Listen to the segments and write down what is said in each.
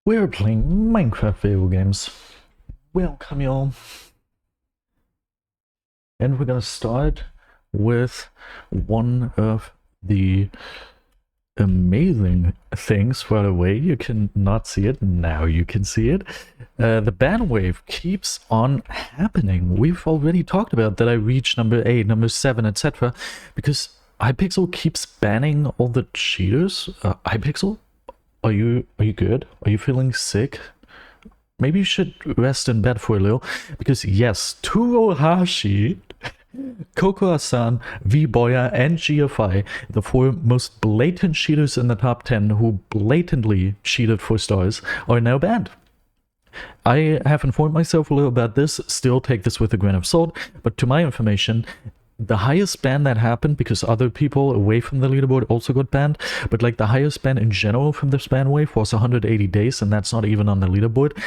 We're playing Minecraft video games. Welcome y'all. And we're gonna start with one of the amazing things right away. You can not see it, now you can see it. The ban wave keeps on happening. We've already talked about that I reached number 8, number 7, etc. because Hypixel keeps banning all the cheaters. Hypixel? Are you good? Are you feeling sick? Maybe you should rest in bed for a little, because yes, Turohashi, Coco-san, VBoya, and GFI, the 4 most blatant cheaters in the top 10 who blatantly cheated for stars, are now banned. I have informed myself a little about this, still take this with a grain of salt, but to my information, the highest ban that happened, because other people away from the leaderboard also got banned, but like the highest ban in general from this ban wave was 180 days, and that's not even on the leaderboard.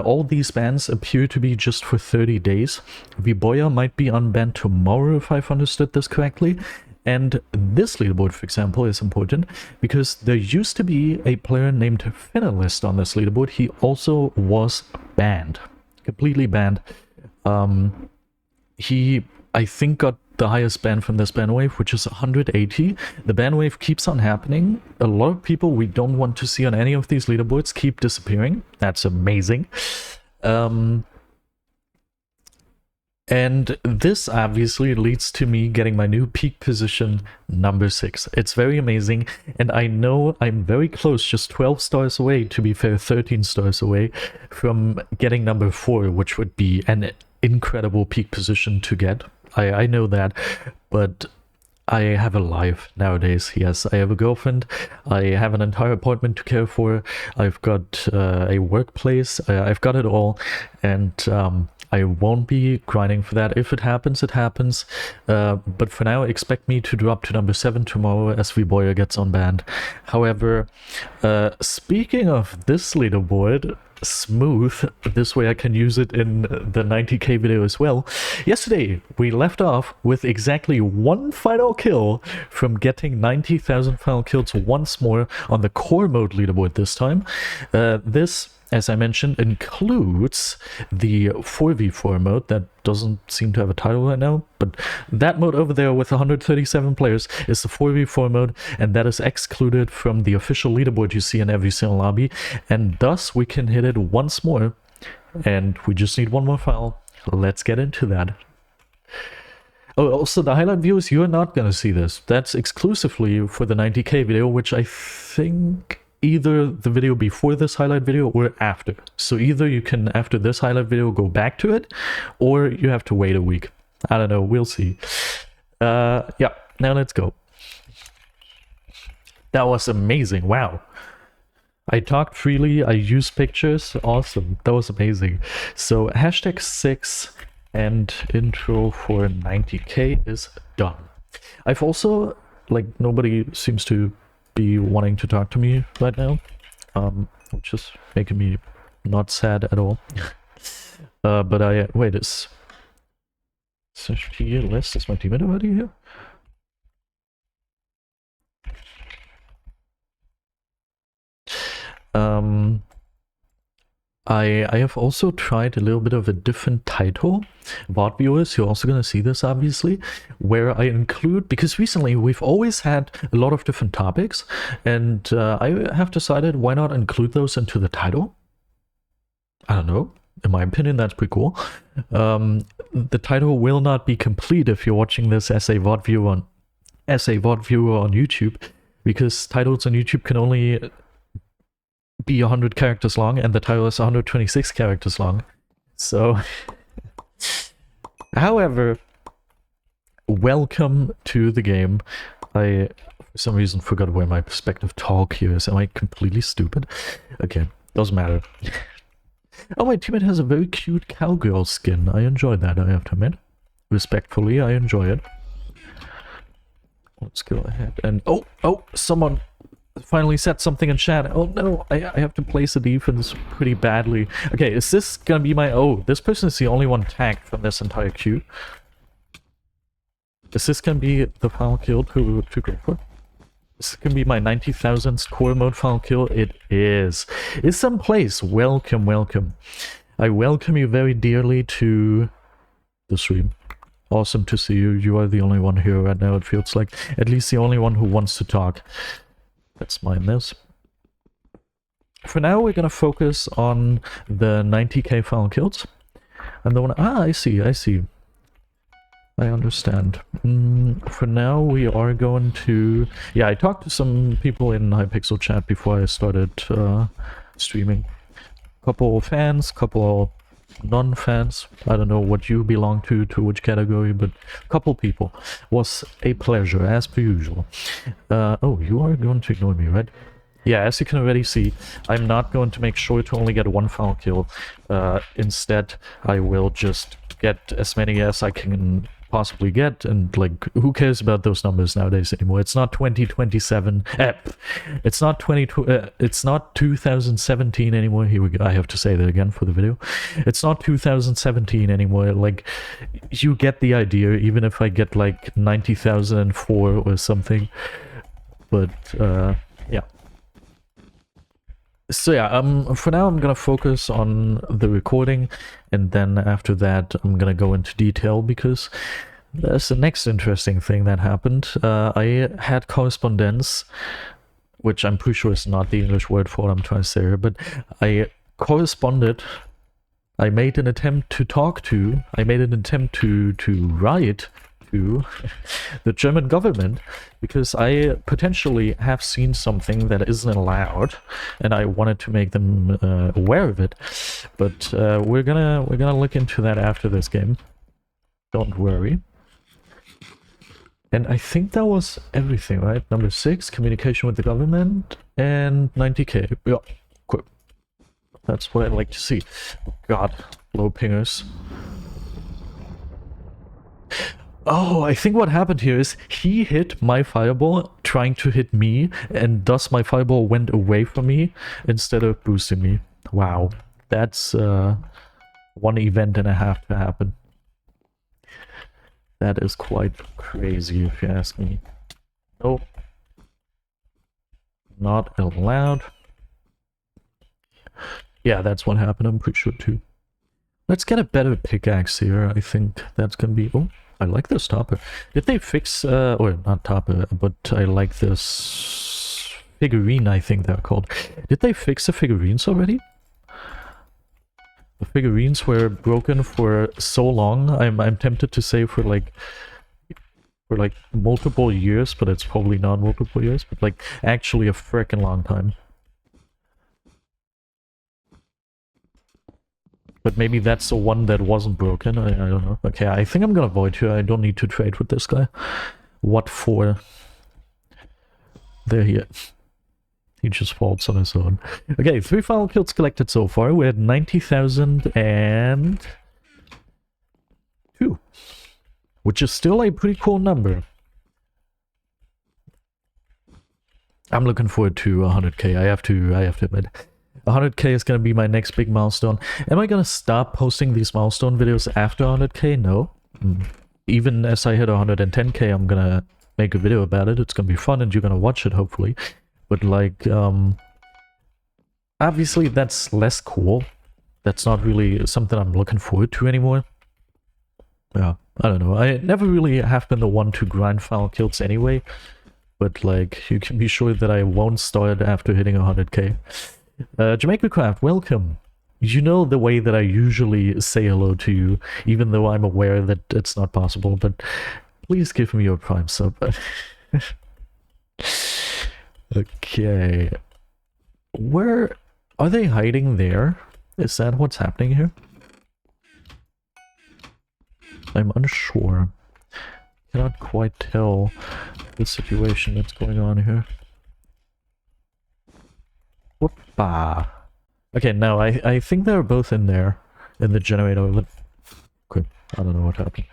All these bans appear to be just for 30 days. VBoya might be unbanned tomorrow if I've understood this correctly. And this leaderboard, for example, is important because there used to be a player named Finalist on this leaderboard. He also was banned, completely banned. He, I think, got the highest ban from this ban wave, which is 180. The ban wave keeps on happening. A lot of people we don't want to see on any of these leaderboards keep disappearing. That's amazing. And this obviously leads to me getting my new peak position, number 6. It's very amazing, and I know I'm very close, just 12 stars away, to be fair, 13 stars away, from getting number 4, which would be an incredible peak position to get. I know that, but I have a life nowadays. Yes, I have a girlfriend, I have an entire apartment to care for, I've got a workplace, I've got it all, and I won't be grinding for that. If it happens, it happens. But for now, expect me to drop to number 7 tomorrow as VBoya gets unbanned. However, speaking of this leaderboard, smooth, this way I can use it in the 90k video as well. Yesterday, we left off with exactly 1 final kill from getting 90,000 final kills once more on the core mode leaderboard this time. This, as I mentioned, includes the 4v4 mode that doesn't seem to have a title right now, but that mode over there with 137 players is the 4v4 mode, and that is excluded from the official leaderboard you see in every single lobby, and thus we can hit it once more, and we just need 1 more file. Let's get into that. Oh, also the highlight viewers, you're not gonna see this. That's exclusively for the 90k video, which I think either the video before this highlight video or after. So either you can, after this highlight video, go back to it, or you have to wait a week. I don't know, we'll see. Yeah, now let's go. That was amazing, wow. I talked freely, I used pictures, awesome, that was amazing. So hashtag 6 and intro for 90k is done. I've also, like, nobody seems to be wanting to talk to me right now, which is making me not sad at all. But wait, is here list? Is my teammate already here? I have also tried a little bit of a different title. VOD viewers, you're also going to see this obviously, where I include, because recently we've always had a lot of different topics, and I have decided why not include those into the title. I don't know, in my opinion that's pretty cool. The title will not be complete if you're watching this as a VOD viewer on YouTube, because titles on YouTube can only be 100 characters long, and the title is 126 characters long. So, however, welcome to the game. I, for some reason, forgot where my perspective talk here is. Am I completely stupid? Okay, doesn't matter. Oh, my teammate has a very cute cowgirl skin. I enjoy that, I have to admit. Respectfully, I enjoy it. Let's go ahead and... Oh, someone finally said something in chat. Oh no, I have to place a defense pretty badly. Okay, is this gonna be my... Oh, this person is the only one tagged from this entire queue. Is this gonna be the final kill to go for? This can be my 90,000th core mode file kill. It is. Is someplace. Welcome, welcome. I welcome you very dearly to the stream. Awesome to see you. You are the only one here right now, it feels like. At least the only one who wants to talk. Let's mine this. For now, we're gonna focus on the 90k file kills. And the one... Ah, I see. I understand. For now, we are going to... Yeah, I talked to some people in Hypixel chat before I started streaming. Couple fans, couple non-fans. I don't know what you belong to which category, but a couple people. Was a pleasure, as per usual. Oh, you are going to ignore me, right? Yeah, as you can already see, I'm not going to make sure to only get one foul kill. Instead, I will just get as many as I can possibly get, and like, who cares about those numbers nowadays anymore? It's not 2027. It's not 2017 anymore. Here we go. I have to say that again for the video. It's not 2017 anymore. Like, you get the idea. Even if I get like 90,004 or something, but yeah. So yeah, for now I'm gonna focus on the recording, and then after that I'm gonna go into detail, because there's the next interesting thing that happened. I had correspondence, which I'm pretty sure is not the English word for what I'm trying to say here, but I corresponded. I made an attempt to talk to, I made an attempt to write to the German government, because I potentially have seen something that isn't allowed, and I wanted to make them aware of it. But we're gonna look into that after this game. Don't worry. And I think that was everything, right? Number 6, communication with the government, and 90k. Yeah, cool. That's what I'd like to see. Oh God, low pingers. Oh, I think what happened here is he hit my fireball trying to hit me, and thus my fireball went away from me instead of boosting me. Wow, that's one event and a half to happen. That is quite crazy if you ask me. Nope. Not allowed. Yeah, that's what happened, I'm pretty sure too. Let's get a better pickaxe here. I think that's gonna be... Oh, I like this topper. Did they fix... or not topper, but I like this figurine, I think they're called. Did they fix the figurines already? The figurines were broken for so long. I'm tempted to say for like multiple years, but it's probably not multiple years, but like actually a frickin' long time. But maybe that's the one that wasn't broken. I don't know. Okay, I think I'm gonna avoid here. I don't need to trade with this guy. What for? There he is. He just falls on his own. Okay, 3 final kills collected so far. We're at 90,002. Which is still a pretty cool number. I'm looking forward to 100k. I have to admit. 100k is going to be my next big milestone. Am I going to stop posting these milestone videos after 100k? No. Even as I hit 110k, I'm going to make a video about it. It's going to be fun and you're going to watch it, hopefully. But like, obviously that's less cool. That's not really something I'm looking forward to anymore. Yeah, I don't know. I never really have been the one to grind final kills anyway. But like, you can be sure that I won't start after hitting 100k. Jamaica Craft, welcome. You know the way that I usually say hello to you, even though I'm aware that it's not possible, but please give me your Prime sub. Okay. Where are they hiding there? Is that what's happening here? I'm unsure. Cannot quite tell the situation that's going on here. Whoopah. Okay, no, I think they're both in there. In the generator. But okay, I don't know what happened.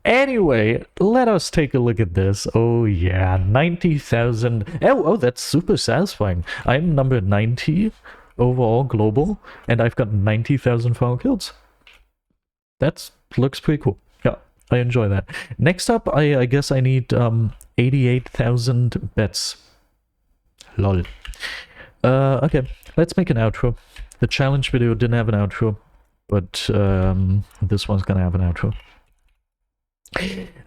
Anyway, let us take a look at this. Oh yeah, 90,000. Oh, that's super satisfying. I'm number 90 overall global, and I've got 90,000 final kills. That looks pretty cool. Yeah, I enjoy that. Next up, I guess I need 88,000 bets. Lol. Okay, let's make an outro. The challenge video didn't have an outro, but this one's gonna have an outro.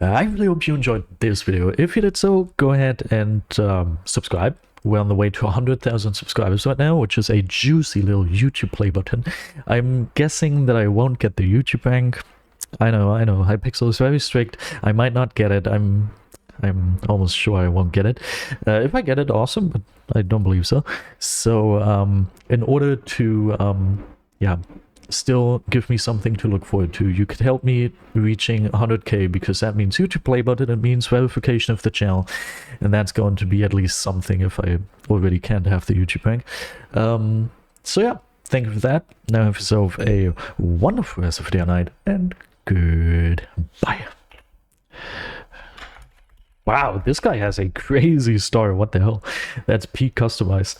I really hope you enjoyed this video. If you did so, go ahead and subscribe. We're on the way to 100,000 subscribers right now, which is a juicy little YouTube play button. I'm guessing that I won't get the YouTube rank. I know, Hypixel is very strict. I might not get it. I'm almost sure I won't get it. If I get it, awesome, but I don't believe so. So, in order to, still give me something to look forward to, you could help me reaching 100k, because that means YouTube play button, it means verification of the channel, and that's going to be at least something if I already can't have the YouTube rank. So yeah, thank you for that. Now have yourself a wonderful rest of the night, and goodbye. Wow, this guy has a crazy star. What the hell? That's peak customized.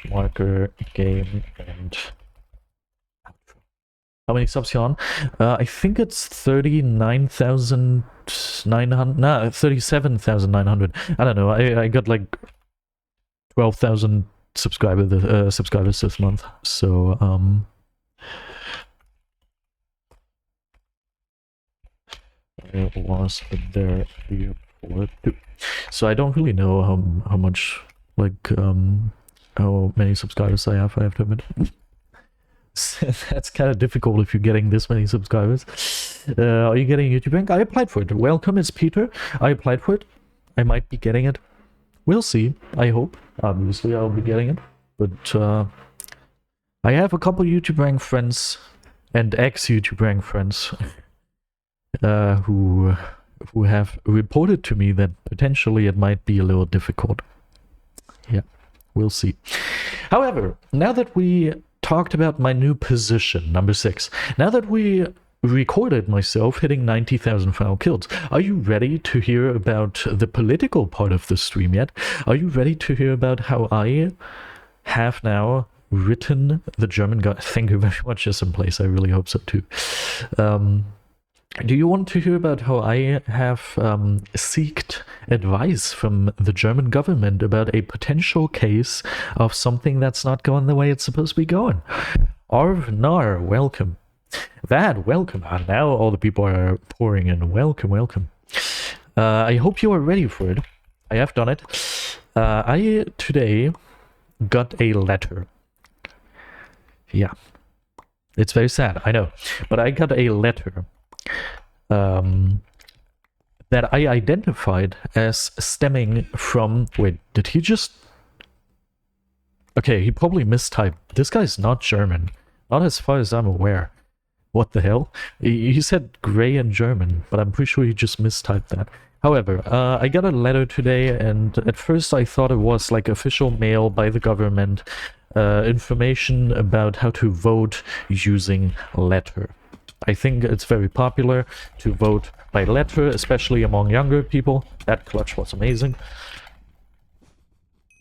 / marker game and outro. How many subs you on? I think it's 39,900. Nah, 37,900. I don't know. I got like 12,000 subscribers this month. So it was there before too. So I don't really know how much, like, how many subscribers I have to admit. That's kind of difficult if you're getting this many subscribers. Are you getting a YouTube rank? I applied for it. Welcome, it's Peter. I applied for it. I might be getting it. We'll see. I hope. Obviously, I'll be getting it. But I have a couple YouTube rank friends and ex-YouTube rank friends who have reported to me that potentially it might be a little difficult. Yeah, we'll see. However, now that we talked about my new position, number 6, now that we recorded myself hitting 90,000 final kills, are you ready to hear about the political part of the stream yet? Are you ready to hear about how I have now written the German guy? Thank you very much, is in place. I really hope so too. Do you want to hear about how I have sought advice from the German government about a potential case of something that's not going the way it's supposed to be going? Arvnar, welcome. Vad, welcome. And now all the people are pouring in. Welcome, welcome. I hope you are ready for it. I have done it. I today got a letter. Yeah. It's very sad, I know. But I got a letter that I identified as stemming from... Wait, did he just... Okay, he probably mistyped. This guy's not German. Not as far as I'm aware. What the hell? He said grey in German, but I'm pretty sure he just mistyped that. However, I got a letter today, and at first I thought it was like official mail by the government, information about how to vote using letter. I think it's very popular to vote by letter, especially among younger people. That clutch was amazing.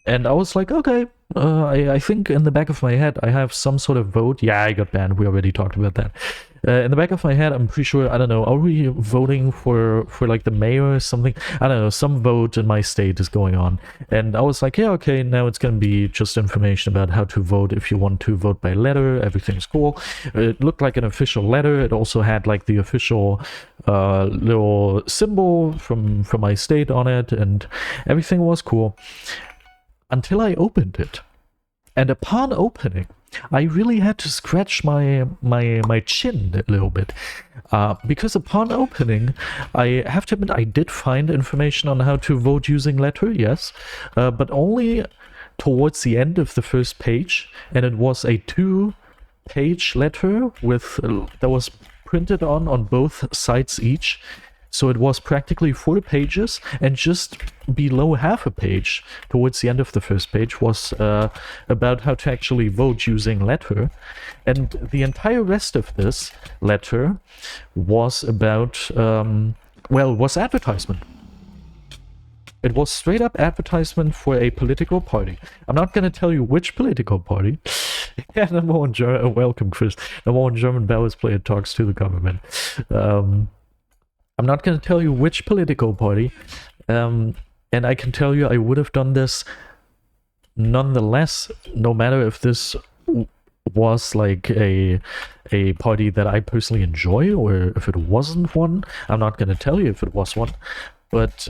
And I was like, okay, I think in the back of my head I have some sort of vote. Yeah, I got banned. We already talked about that. In the back of my head, I'm pretty sure, I don't know, are we voting for like the mayor or something? I don't know, some vote in my state is going on. And I was like, yeah, okay, now it's going to be just information about how to vote if you want to vote by letter. Everything's cool. It looked like an official letter. It also had like the official little symbol from my state on it, and everything was cool. Until I opened it. And upon opening, I really had to scratch my chin a little bit. Because upon opening, I have to admit I did find information on how to vote using letter, yes. But only towards the end of the first page. And it was a 2-page letter with that was printed on both sides each. So it was practically 4 pages, and just below half a page, towards the end of the first page, was about how to actually vote using letter. And the entire rest of this letter was about, well, was advertisement. It was straight up advertisement for a political party. I'm not going to tell you which political party. Yeah, number one welcome, Chris. Number one German BedWars player talks to the government. I'm not going to tell you which political party, and I can tell you I would have done this nonetheless, no matter if this was like a party that I personally enjoy or if it wasn't one. I'm not going to tell you if it was one, but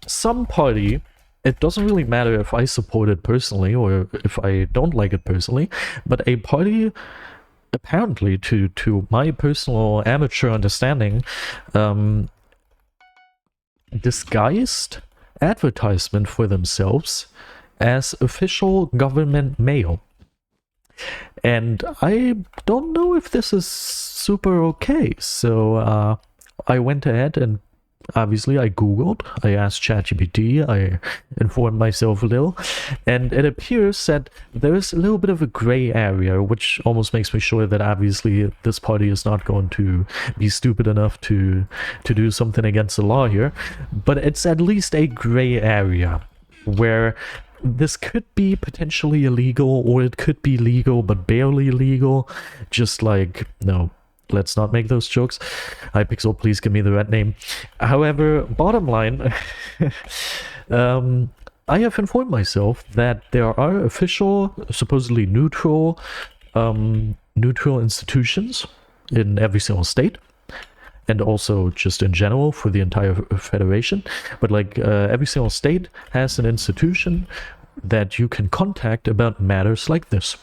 some party, it doesn't really matter if I support it personally or if I don't like it personally, but a party, apparently to my personal amateur understanding, disguised advertisement for themselves as official government mail. And I don't know if this is super okay. So I went ahead and obviously I googled, I asked ChatGPT, I informed myself a little, and it appears that there is a little bit of a gray area, which almost makes me sure that obviously this party is not going to be stupid enough to do something against the law here, but it's at least a gray area where this could be potentially illegal, or it could be legal but barely legal, just like, no, let's not make those jokes. Hypixel, please give me the right name. However, bottom line, I have informed myself that there are official, supposedly neutral institutions in every single state, and also just in general for the entire federation. But like every single state has an institution that you can contact about matters like this.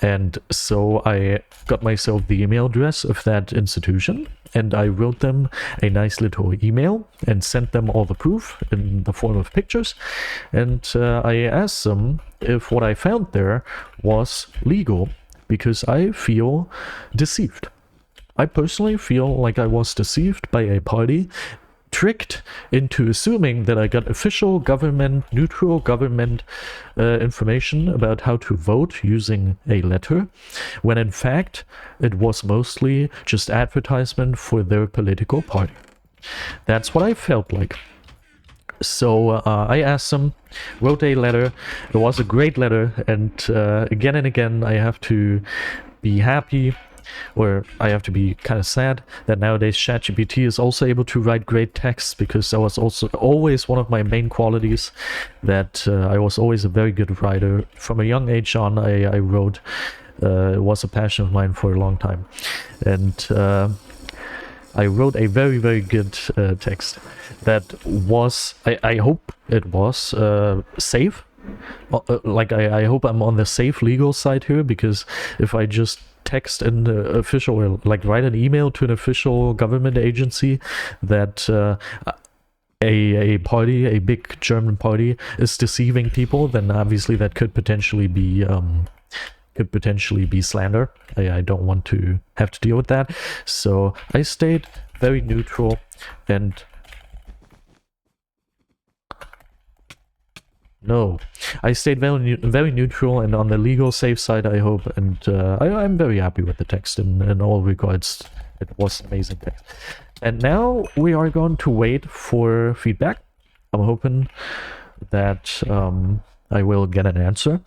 And so I got myself the email address of that institution, and I wrote them a nice little email and sent them all the proof in the form of pictures. And I asked them if what I found there was legal, because I feel deceived. I personally feel like I was deceived by a party, tricked into assuming that I got official government, neutral government information about how to vote using a letter, when in fact it was mostly just advertisement for their political party. That's what I felt like. So I asked them, wrote a letter. It was a great letter, and again I have to be happy, or I have to be kind of sad that nowadays ChatGPT is also able to write great texts, because that was also always one of my main qualities, that I was always a very good writer. From a young age on, I wrote. It was a passion of mine for a long time. And I wrote a very, very good text that was, I hope it was safe. Like I hope I'm on the safe legal side here, because if I just text an official, or like write an email to an official government agency that a party, a big German party, is deceiving people, then obviously that could potentially be slander. I don't want to have to deal with that. So I stayed very neutral, and I stayed very neutral and on the legal safe side, I hope, and I'm very happy with the text in all regards. It was an amazing text. And now we are going to wait for feedback. I'm hoping that I will get an answer.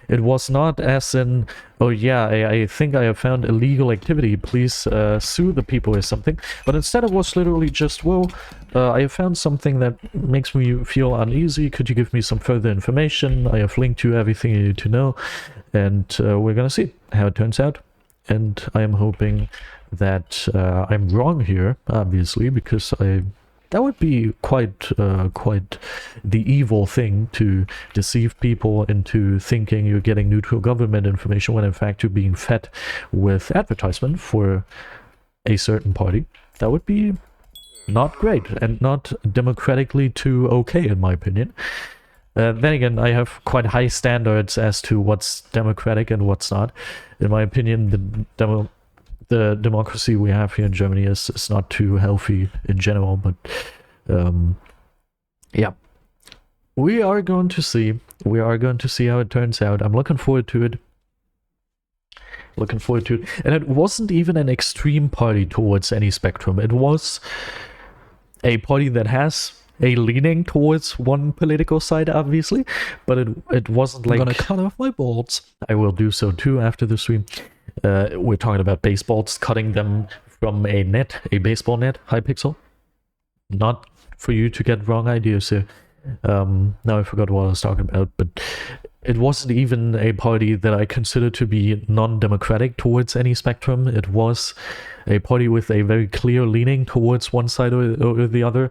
It was not as in, oh yeah, I think I have found illegal activity, please sue the people or something. But instead it was literally just, well, I have found something that makes me feel uneasy. Could you give me some further information? I have linked to everything you need to know. And we're gonna see how it turns out. And I am hoping that I'm wrong here, obviously, because that would be quite the evil thing, to deceive people into thinking you're getting neutral government information when in fact you're being fed with advertisement for a certain party. That would be not great and not democratically too okay, in my opinion. Then again, I have quite high standards as to what's democratic and what's not. In my opinion, the democracy we have here in Germany is not too healthy in general, but yeah, we are going to see how it turns out. I'm looking forward to it. And it wasn't even an extreme party towards any spectrum. It was a party that has a leaning towards one political side, obviously, but it wasn't like, I'm gonna cut off my balls. I will do so too after the stream. We're talking about baseballs, cutting them from a baseball net, Hypixel. not for you to get wrong ideas here. Now I forgot what I was talking about, but it wasn't even a party that I consider to be non-democratic towards any spectrum. It was a party with a very clear leaning towards one side or the other.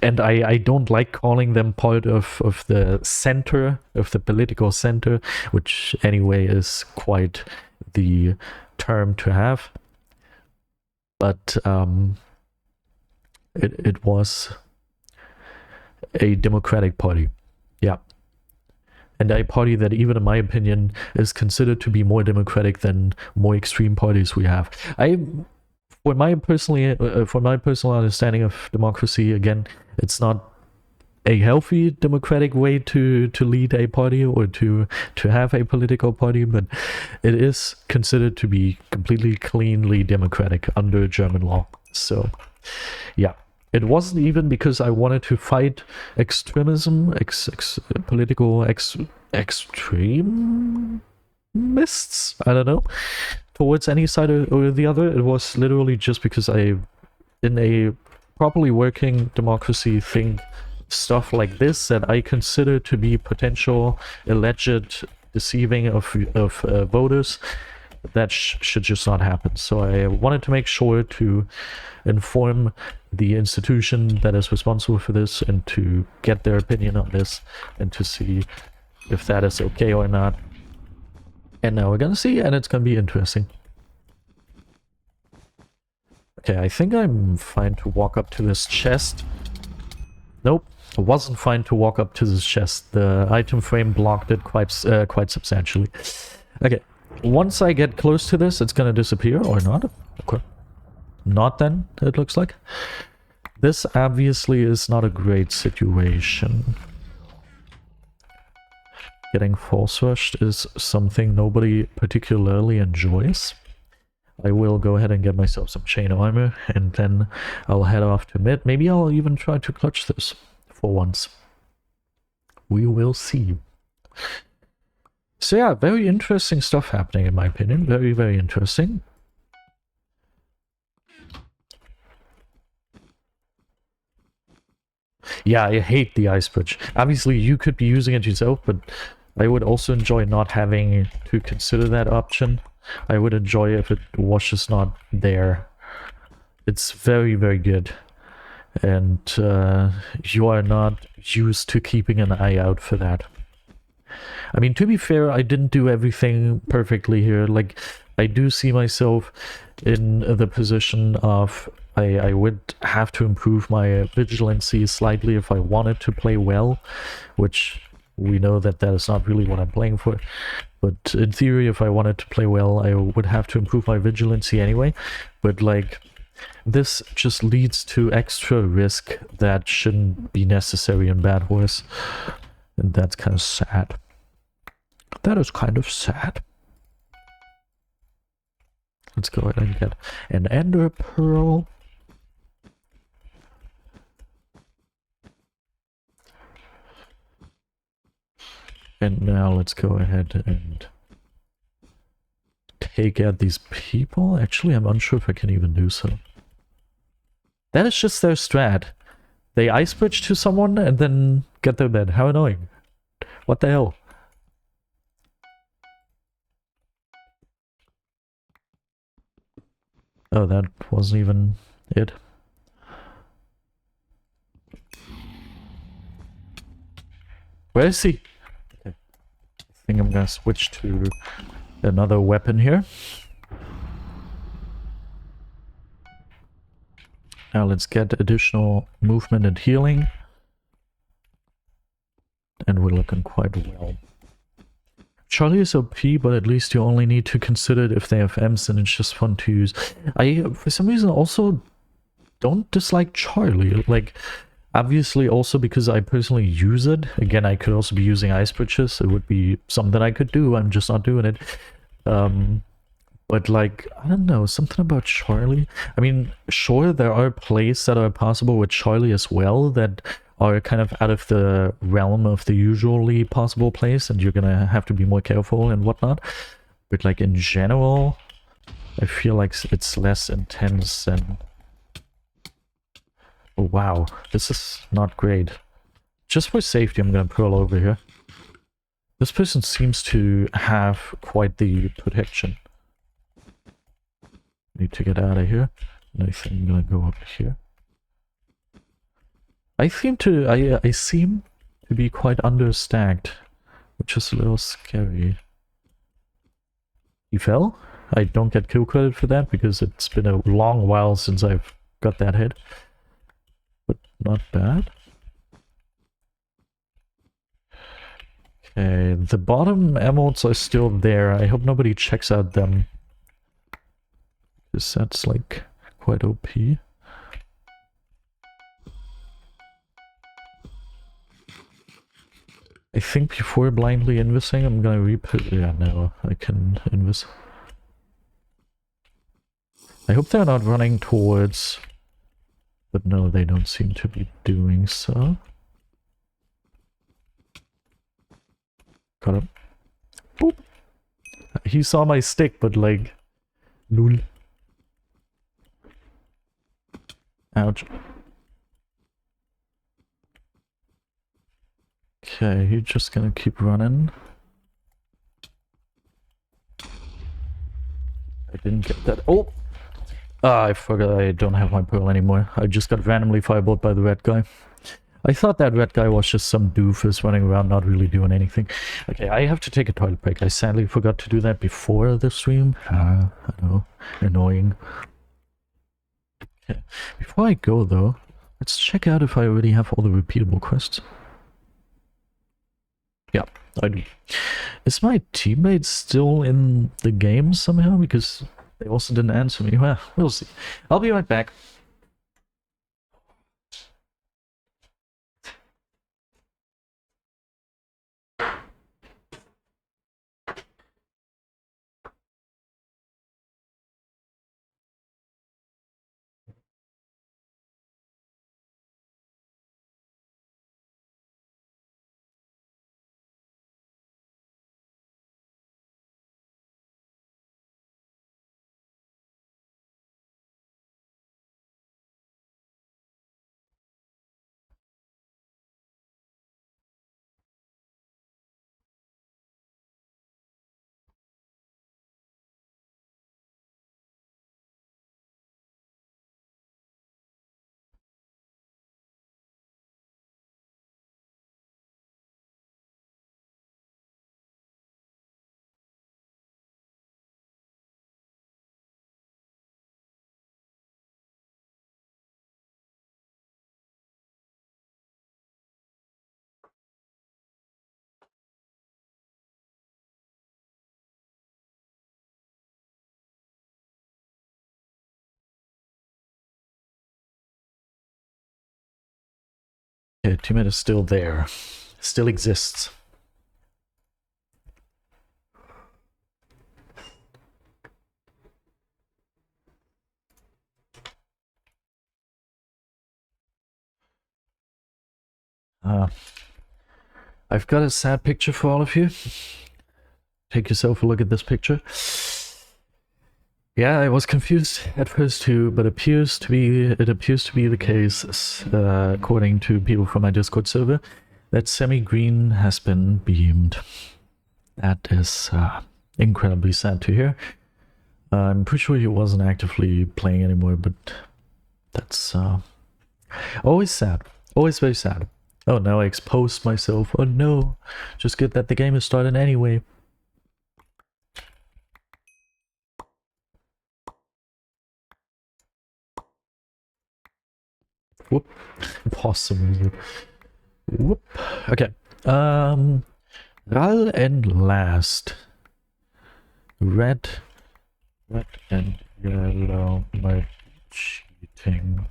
And I don't like calling them part of the center, of the political center, which anyway is quite the term to have. But it was a democratic party. Yeah. And a party that, even in my opinion, is considered to be more democratic than more extreme parties we have. For my personal understanding of democracy, again, it's not a healthy democratic way to lead a party or to have a political party, but it is considered to be completely cleanly democratic under German law. So, yeah. It wasn't even because I wanted to fight extremism, political extremists, I don't know, towards any side or the other. It was literally just because in a properly working democracy think stuff like this that I consider to be potential alleged deceiving of voters, that should just not happen. So I wanted to make sure to inform the institution that is responsible for this and to get their opinion on this and to see if that is okay or not. And now we're gonna see, and it's gonna be interesting. Okay, I think I'm fine to walk up to this chest. Nope, I wasn't fine to walk up to this chest. The item frame blocked it quite substantially. Okay, once I get close to this, it's gonna disappear or not. Okay. Not then, it looks like. This obviously is not a great situation. Getting force rushed is something nobody particularly enjoys. I will go ahead and get myself some chain armor, and then I'll head off to mid. Maybe I'll even try to clutch this for once. We will see. So yeah, very interesting stuff happening in my opinion. Very, very interesting. Yeah, I hate the ice bridge. Obviously, you could be using it yourself, but I would also enjoy not having to consider that option. I would enjoy if it was just not there. It's very, very good. And you are not used to keeping an eye out for that. I mean, to be fair, I didn't do everything perfectly here. Like, I do see myself in the position of I would have to improve my vigilancy slightly if I wanted to play well, which we know that that is not really what I'm playing for. But in theory, if I wanted to play well, I would have to improve my vigilancy anyway. But like, this just leads to extra risk that shouldn't be necessary in BedWars. And that's kind of sad. That is kind of sad. Let's go ahead and get an Ender Pearl. And now let's go ahead and take out these people. Actually, I'm unsure if I can even do so. That is just their strat. They ice bridge to someone and then get their bed. How annoying. What the hell? Oh, that wasn't even it. Where is he? Okay. I think I'm gonna switch to another weapon here. Now let's get additional movement and healing. And we're looking quite well. Charlie is OP, but at least you only need to consider it if they have M's and it's just fun to use. I, for some reason, also don't dislike Charlie. Like, obviously also because I personally use it. Again, I could also be using ice bridges. It would be something I could do. I'm just not doing it. But like, I don't know, something about Charlie. I mean, sure, there are plays that are possible with Charlie as well that are kind of out of the realm of the usually possible plays, and you're gonna have to be more careful and whatnot. But like in general, I feel like it's less intense than Oh, wow, this is not great. Just for safety, I'm gonna pearl over here. This person seems to have quite the protection. Need to get out of here. And I think I'm gonna go up here. I seem to be quite understacked, which is a little scary. He fell? I don't get kill credit for that because it's been a long while since I've got that hit. But not bad. Okay, the bottom emotes are still there. I hope nobody checks out them. Because that's like quite OP. I think before blindly invising, I'm gonna yeah, no, I can invis. I hope they're not running towards... But no, they don't seem to be doing so. Got him. Boop. He saw my stick, but like... Lul. Ouch. Okay, you're just gonna keep running. I didn't get that. Oh! Ah, I forgot I don't have my pearl anymore. I just got randomly fireballed by the red guy. I thought that red guy was just some doofus running around not really doing anything. Okay, I have to take a toilet break. I sadly forgot to do that before the stream. I know. Annoying. Okay. Before I go though, let's check out if I already have all the repeatable quests. Yeah, I do. Is my teammate still in the game somehow? Because they also didn't answer me. Well, we'll see. I'll be right back. Okay, teammate is still there. Still exists. I've got a sad picture for all of you. Take yourself a look at this picture. Yeah, I was confused at first too, but it appears to be the case, according to people from my Discord server, that Semi-Green has been beamed. That is incredibly sad to hear. I'm pretty sure he wasn't actively playing anymore, but that's always sad. Always very sad. Oh, now I exposed myself. Oh no. Just good that the game is started anyway. Whoop. Possum. Whoop. Okay. Ral and last. Red and yellow. My cheating.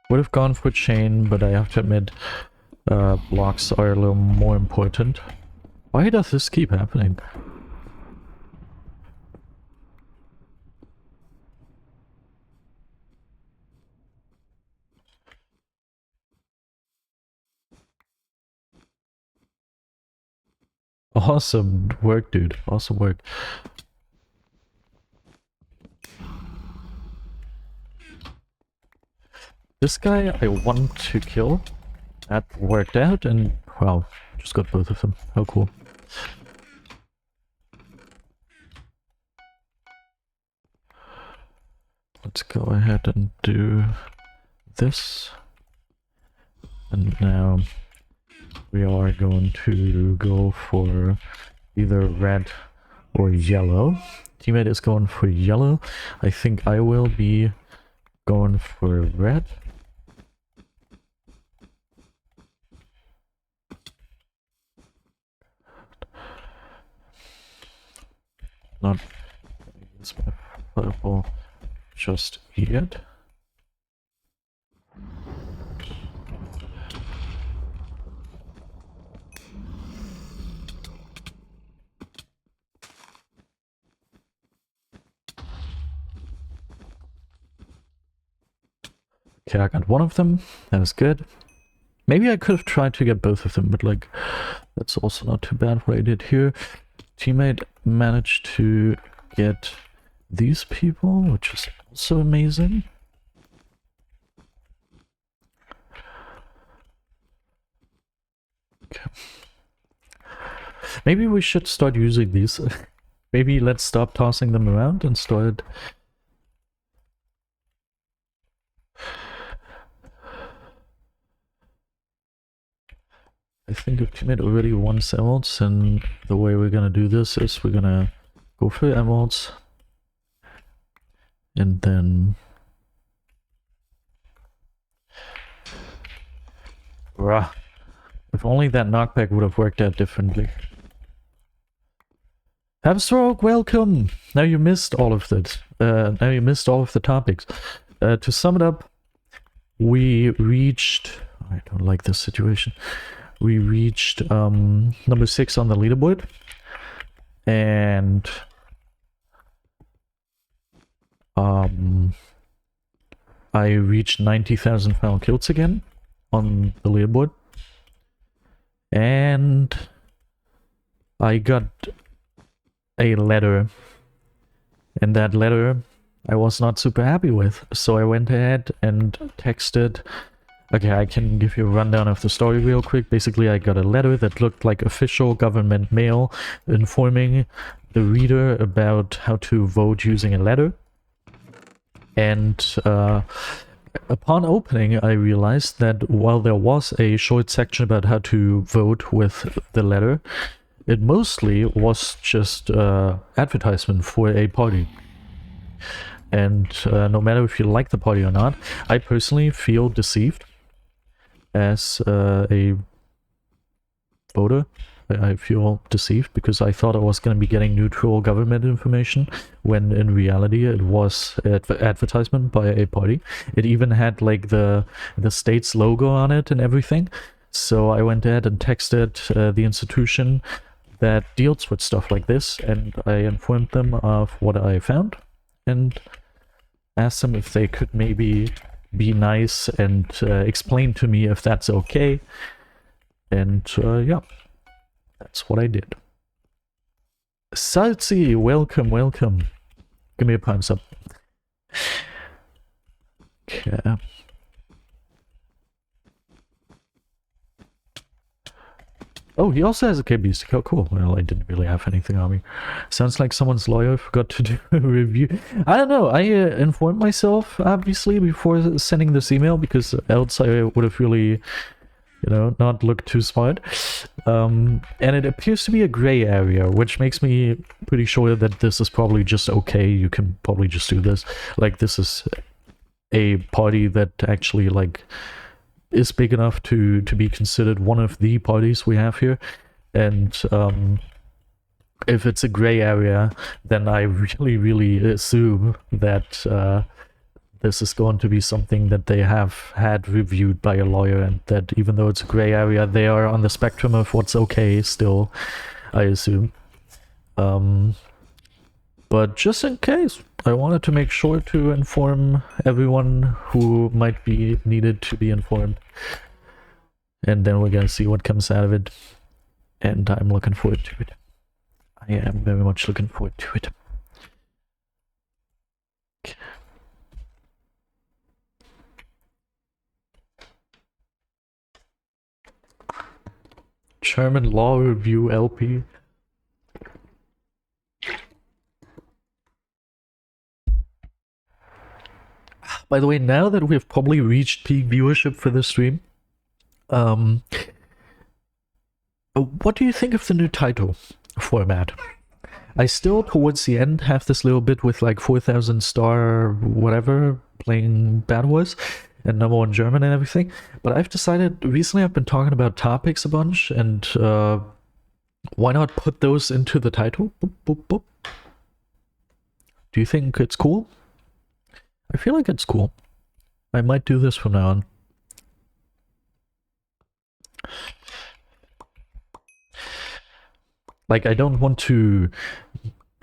Would have gone for chain, but I have to admit, blocks are a little more important. Why does this keep happening? Awesome work, dude. Awesome work. This guy I want to kill. That worked out, and wow, just got both of them. How cool. Let's go ahead and do this. And now we are going to go for either red or yellow. Teammate is going for yellow. I think I will be going for red. Not use my fireball just yet. Okay, I got one of them. That was good. Maybe I could have tried to get both of them, but like, that's also not too bad what I did here. Teammate managed to get these people, which is also amazing. Okay. Maybe we should start using these. Maybe let's stop tossing them around and start... I think if teammate already wants emeralds, and the way we're gonna do this is we're gonna go for emeralds, and then if only that knockback would have worked out differently. Have stroke, welcome! Now you missed all of that. Now you missed all of the topics. To sum it up, we reached... I don't like this situation. We reached number 6 on the leaderboard, and I reached 90,000 final kills again on the leaderboard, and I got a letter, and that letter I was not super happy with, so I went ahead and texted... Okay, I can give you a rundown of the story real quick. Basically, I got a letter that looked like official government mail informing the reader about how to vote using a letter. And upon opening, I realized that while there was a short section about how to vote with the letter, it mostly was just advertisement for a party. And no matter if you like the party or not, I personally feel deceived. As a voter, I feel deceived because I thought I was going to be getting neutral government information, when in reality it was advertisement by a party. It even had like the state's logo on it and everything. So I went ahead and texted the institution that deals with stuff like this, and I informed them of what I found and asked them if they could maybe be nice and explain to me if that's okay. And yeah, that's what I did. Salty, welcome, welcome. Give me a thumbs up. Okay. Oh, he also has a KB stick. Oh, cool. Well, I didn't really have anything on me. Sounds like someone's lawyer forgot to do a review. I don't know. I informed myself, obviously, before sending this email, because else I would have really, you know, not looked too smart. And it appears to be a gray area, which makes me pretty sure that this is probably just okay. You can probably just do this. Like, this is a party that actually, like... is big enough to be considered one of the parties we have here, and if it's a gray area, then I really assume that this is going to be something that they have had reviewed by a lawyer, and that even though it's a gray area, they are on the spectrum of what's okay still, I assume. But just in case, I wanted to make sure to inform everyone who might be needed to be informed. And then we're gonna see what comes out of it. And I'm looking forward to it. I am very much looking forward to it. Okay. German Law Review LP. By the way, now that we've probably reached peak viewership for this stream, what do you think of the new title format? I still, towards the end, have this little bit with like 4,000 star whatever, playing BedWars, and #1 German and everything, but I've decided, recently I've been talking about topics a bunch, and why not put those into the title? Boop, boop, boop. Do you think it's cool? I feel like it's cool. I might do this from now on. Like, I don't want to,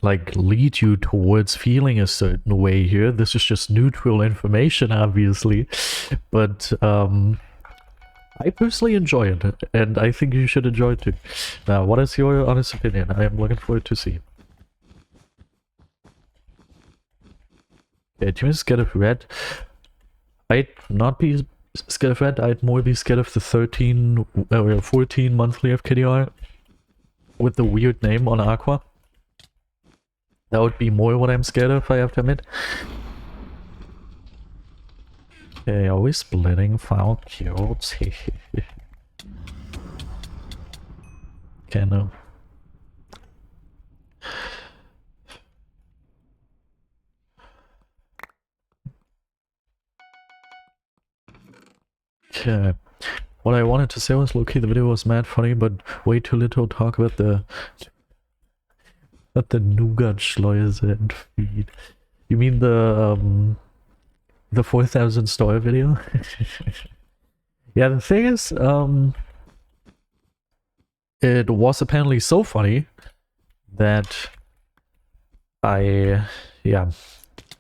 like, lead you towards feeling a certain way here. This is just neutral information, obviously. But, I personally enjoy it, and I think you should enjoy it too. Now, what is your honest opinion? I am looking forward to see. Yeah, Team is scared of red. I'd not be scared of red, I'd more be scared of the 14 monthly FKDR with the weird name on Aqua. That would be more what I'm scared of, I have to admit. Okay, are we splitting file kills? Okay, no. Okay. What I wanted to say was, low-key, the video was mad funny, but way too little talk about the Nougat Schleuse and feed. You mean the 4,000 star video? Yeah, the thing is, it was apparently so funny that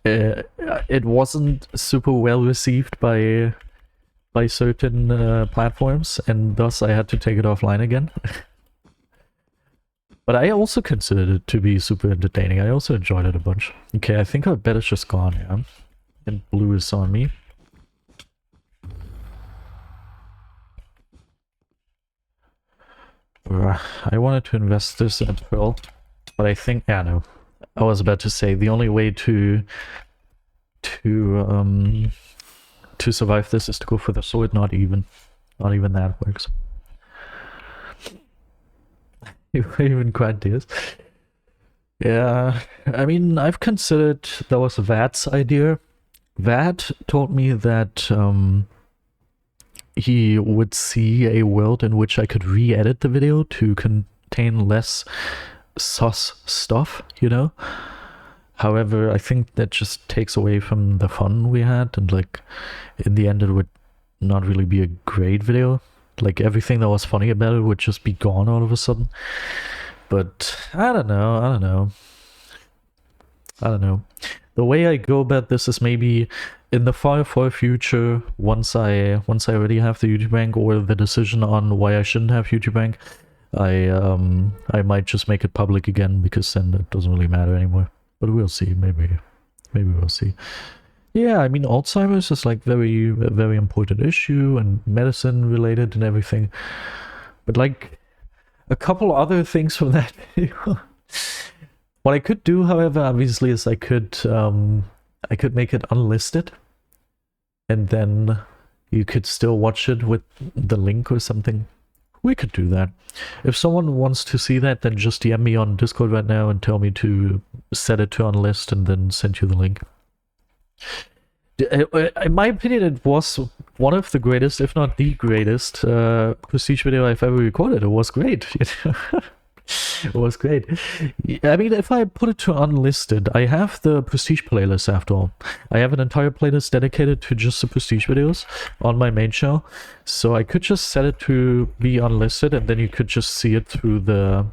it wasn't super well received by certain platforms, and thus I had to take it offline again. But I also considered it to be super entertaining. I also enjoyed it a bunch. Okay, I think our bet is just gone, yeah. And blue is on me. I wanted to invest this in a pearl, but I think, yeah, no. I was about to say, the only way to survive this is to go for the sword. Not even that works. You even cried tears. Yeah, I mean, I've considered, that was Vat's idea. Vat told me that he would see a world in which I could re-edit the video to contain less sus stuff, you know? However, I think that just takes away from the fun we had, and like, in the end it would not really be a great video. Like, everything that was funny about it would just be gone all of a sudden. But I don't know. The way I go about this is maybe in the far future, once I already have the YouTube rank, or the decision on why I shouldn't have YouTube rank, I might just make it public again, because then it doesn't really matter anymore. But we'll see, maybe we'll see. Yeah, I mean, Alzheimer's is like a very important issue, and medicine related and everything. But like, a couple other things from that video. What I could do, however, obviously, is I could make it unlisted, and then you could still watch it with the link or something. We could do that. If someone wants to see that, then just DM me on Discord right now and tell me to set it to unlist, and then send you the link. In my opinion, it was one of the greatest, if not the greatest, Prestige video I've ever recorded. It was great. It was great. I mean, if I put it to unlisted, I have the Prestige playlist after all. I have an entire playlist dedicated to just the Prestige videos on my main channel. So I could just set it to be unlisted, and then you could just see it through that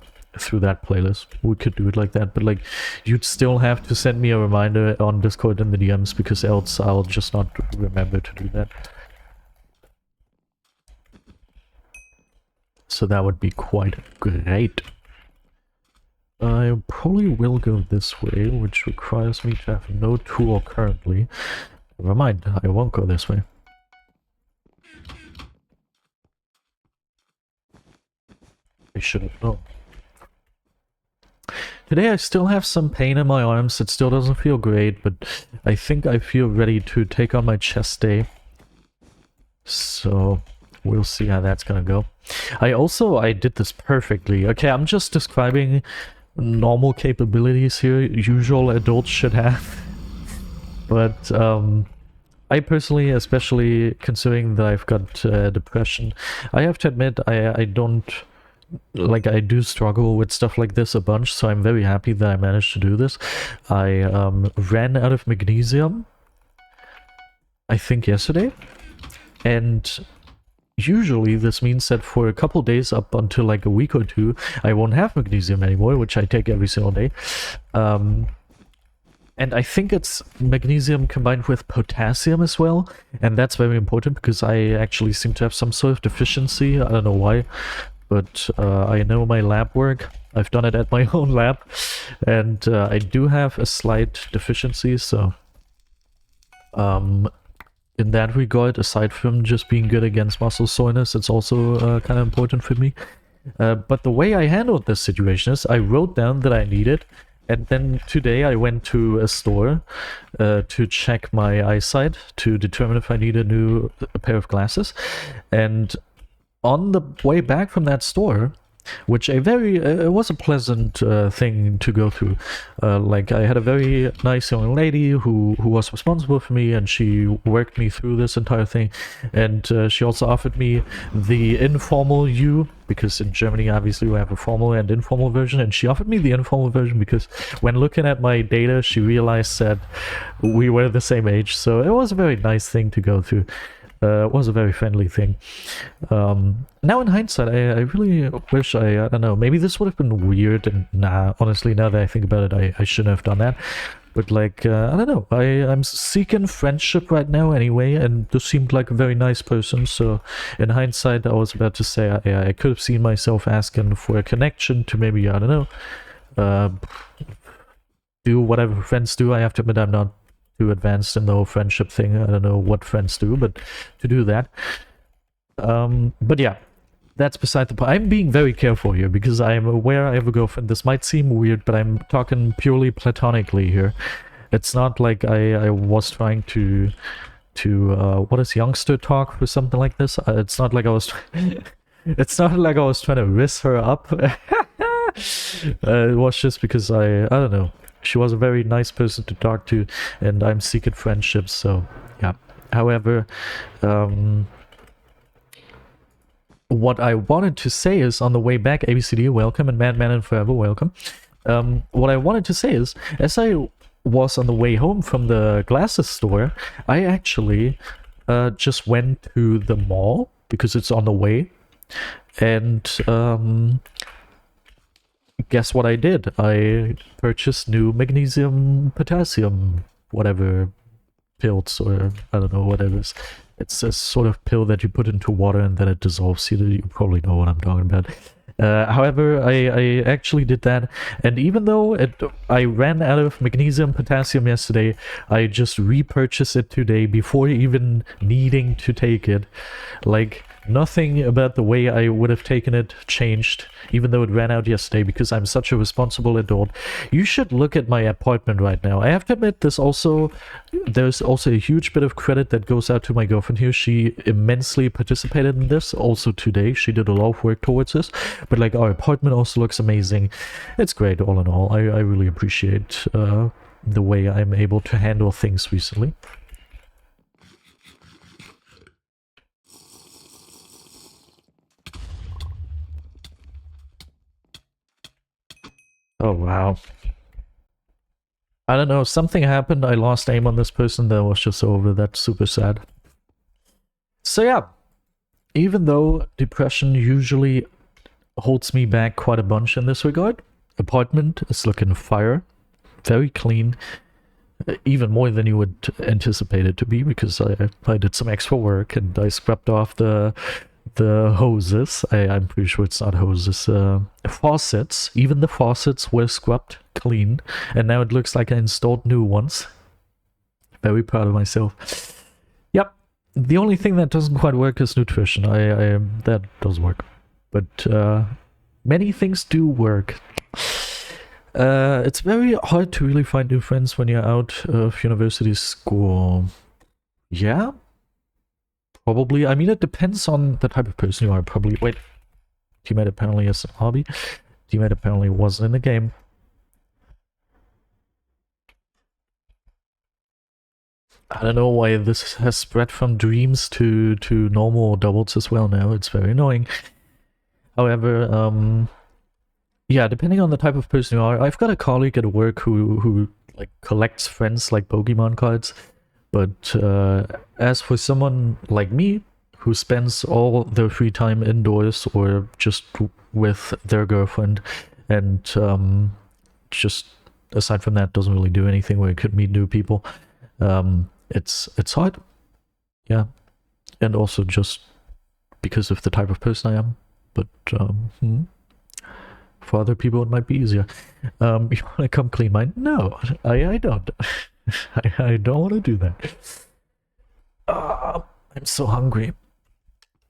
playlist. We could do it like that, but like, you'd still have to send me a reminder on Discord in the DMs, because else I'll just not remember to do that. So that would be quite great. I probably will go this way, which requires me to have no tool currently. Never mind, I won't go this way. should have known. Today I still have some pain in my arms. It still doesn't feel great, but I think I feel ready to take on my chest day. So we'll see how that's gonna go. I did this perfectly. Okay, I'm just describing normal capabilities here, usual adults should have. But I personally, especially considering that I've got depression, I have to admit I don't, like, I do struggle with stuff like this a bunch, so I'm very happy that I managed to do this. I ran out of magnesium, I think yesterday, and usually this means that for a couple days up until like a week or two, I won't have magnesium anymore, which I take every single day. And I think it's magnesium combined with potassium as well, and that's very important because I actually seem to have some sort of deficiency. I don't know why, but I know my lab work. I've done it at my own lab, and I do have a slight deficiency, so in that regard, aside from just being good against muscle soreness, it's also kind of important for me. But the way I handled this situation is I wrote down that I need it, and then today I went to a store to check my eyesight to determine if I need a pair of glasses. And on the way back from that store, which it was a pleasant thing to go through. Like, I had a very nice young lady who was responsible for me, and she worked me through this entire thing. And she also offered me the informal U, because in Germany obviously we have a formal and informal version, and she offered me the informal version because when looking at my data she realized that we were the same age, so it was a very nice thing to go through. It was a very friendly thing. Now in hindsight, I really wish I don't know, maybe this would have been weird, and nah, honestly, now that I think about it, I shouldn't have done that. But like, I don't know, I'm seeking friendship right now anyway, and this seemed like a very nice person, so in hindsight, I was about to say I could have seen myself asking for a connection to maybe, I don't know, do whatever friends do. I have to admit I'm not too advanced in the whole friendship thing. I don't know what friends do, but to do that. But yeah, that's beside the point. I'm being very careful here because I'm aware I have a girlfriend. This might seem weird, but I'm talking purely platonically here. It's not like I was trying to what is youngster talk or something like this. It's not like I was it's not like I was trying to risk her up. It was just because I don't know. She was a very nice person to talk to, and I'm seeking friendship, so yeah. However, what I wanted to say is, on the way back, ABCD, welcome, and Madman and Forever, welcome. What I wanted to say is, as I was on the way home from the glasses store, I actually just went to the mall, because it's on the way, and guess what I did? I purchased new magnesium, potassium, whatever pills, or I don't know what it is. It's a sort of pill that you put into water and then it dissolves. You probably know what I'm talking about. However, I actually did that, and even though I ran out of magnesium, potassium yesterday, I just repurchased it today before even needing to take it. Like, nothing about the way I would have taken it changed, even though it ran out yesterday, because I'm such a responsible adult. You should look at my apartment right now. I have to admit, there's also a huge bit of credit that goes out to my girlfriend here. She immensely participated in this. Also today, she did a lot of work towards this. But like, our apartment also looks amazing. It's great all in all. I really appreciate the way I'm able to handle things recently. Oh, wow. I don't know, something happened, I lost aim on this person, that was just over. That's super sad. So yeah, even though depression usually holds me back quite a bunch in this regard, apartment is looking fire, very clean, even more than you would anticipate it to be, because I did some extra work and I scrubbed off the hoses. I'm pretty sure it's not hoses. Faucets. Even the faucets were scrubbed clean, and now it looks like I installed new ones. Very proud of myself. Yep. The only thing that doesn't quite work is nutrition. That does work, but many things do work. It's very hard to really find new friends when you're out of university school. Yeah, probably. I mean, it depends on the type of person you are. Probably. Wait, teammate apparently is a hobby. Teammate apparently wasn't in the game. I don't know why this has spread from dreams to normal doubles as well now. It's very annoying. However, yeah, depending on the type of person you are, I've got a colleague at work who like collects friends like Pokemon cards. But as for someone like me, who spends all their free time indoors or just with their girlfriend, and just aside from that doesn't really do anything where you could meet new people, it's hard. Yeah, and also just because of the type of person I am. But for other people it might be easier. You want to come clean mine? No, I don't. I don't want to do that. I'm so hungry.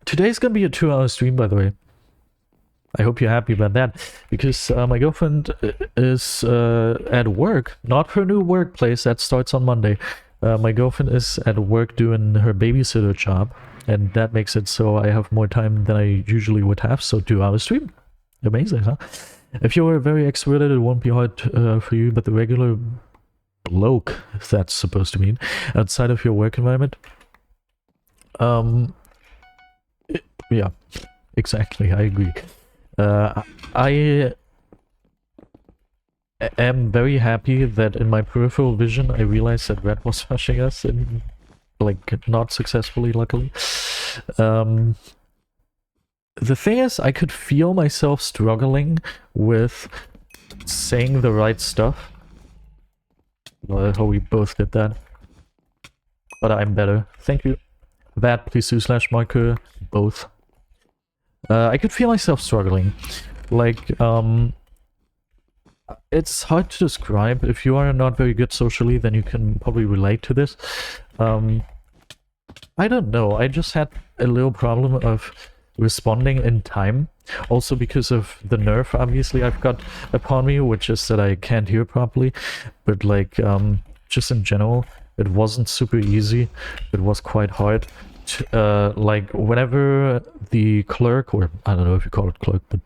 Today's gonna be a 2-hour stream, by the way. I hope you're happy about that, because my girlfriend is at work, not her new workplace, that starts on Monday. My girlfriend is at work doing her babysitter job, and that makes it so I have more time than I usually would have, so 2-hour stream. Amazing, huh? If you were very extroverted, it won't be hard for you, but the regular bloke, if that's supposed to mean, outside of your work environment, yeah, exactly, I agree. I am very happy that in my peripheral vision I realized that Red was rushing us, and like not successfully, luckily. The thing is, I could feel myself struggling with saying the right stuff. Well, how we both did that. But I'm better. Thank you. That, please do /marker, both. I could feel myself struggling. Like, it's hard to describe. If you are not very good socially, then you can probably relate to this. I don't know. I just had a little problem of responding in time. Also because of the nerve, obviously, I've got upon me, which is that I can't hear properly. But, like, just in general, it wasn't super easy. It was quite hard. Like, whenever the clerk, or I don't know if you call it clerk, but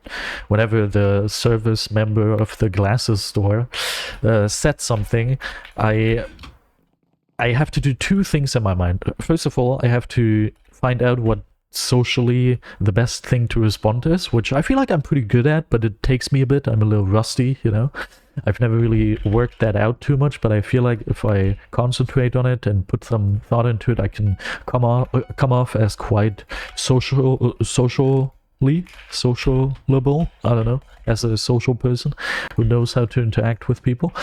whenever the service member of the glasses store said something, I have to do two things in my mind. First of all, I have to find out what socially the best thing to respond is, which I feel like I'm pretty good at, but it takes me a bit. I'm a little rusty, you know. I've never really worked that out too much, but I feel like if I concentrate on it and put some thought into it, I can come off as quite socialable, I don't know, as a social person who knows how to interact with people.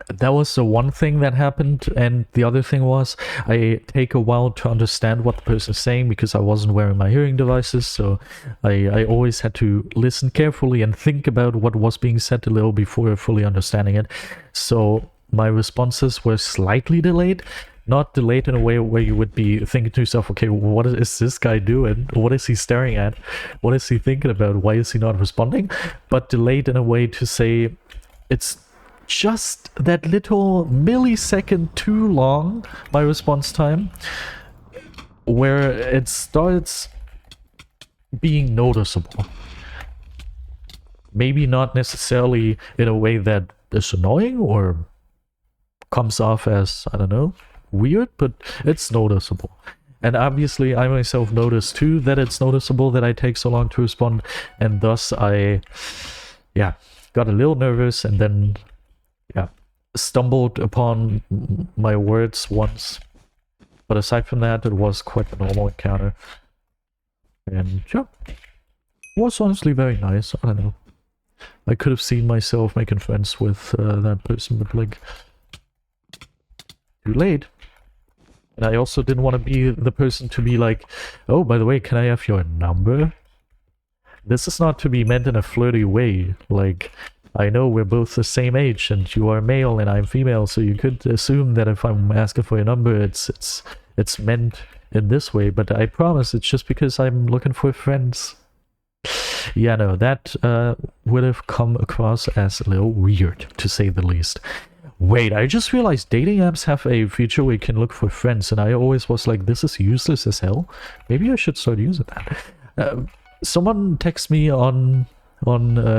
That was the one thing that happened, and the other thing was I take a while to understand what the person is saying because I wasn't wearing my hearing devices, so I always had to listen carefully and think about what was being said a little before fully understanding it. So my responses were slightly delayed. Not delayed in a way where you would be thinking to yourself, okay, what is this guy doing? What is he staring at? What is he thinking about? Why is he not responding? But delayed in a way to say it's just that little millisecond too long, my response time, where it starts being noticeable. Maybe not necessarily in a way that is annoying or comes off as, I don't know, weird, but it's noticeable. And obviously I myself notice too that it's noticeable that I take so long to respond, and thus I, yeah, got a little nervous and then, yeah, stumbled upon my words once. But aside from that, it was quite a normal encounter. And yeah, it was honestly very nice. I don't know. I could have seen myself making friends with that person, but like, too late. And I also didn't want to be the person to be like, oh, by the way, can I have your number? This is not to be meant in a flirty way. Like, I know we're both the same age and you are male and I'm female, so you could assume that if I'm asking for your number, it's meant in this way, but I promise it's just because I'm looking for friends. Yeah, no, that would have come across as a little weird, to say the least. Wait, I just realized dating apps have a feature where you can look for friends, and I always was like, this is useless as hell. Maybe I should start using that. Someone texted me on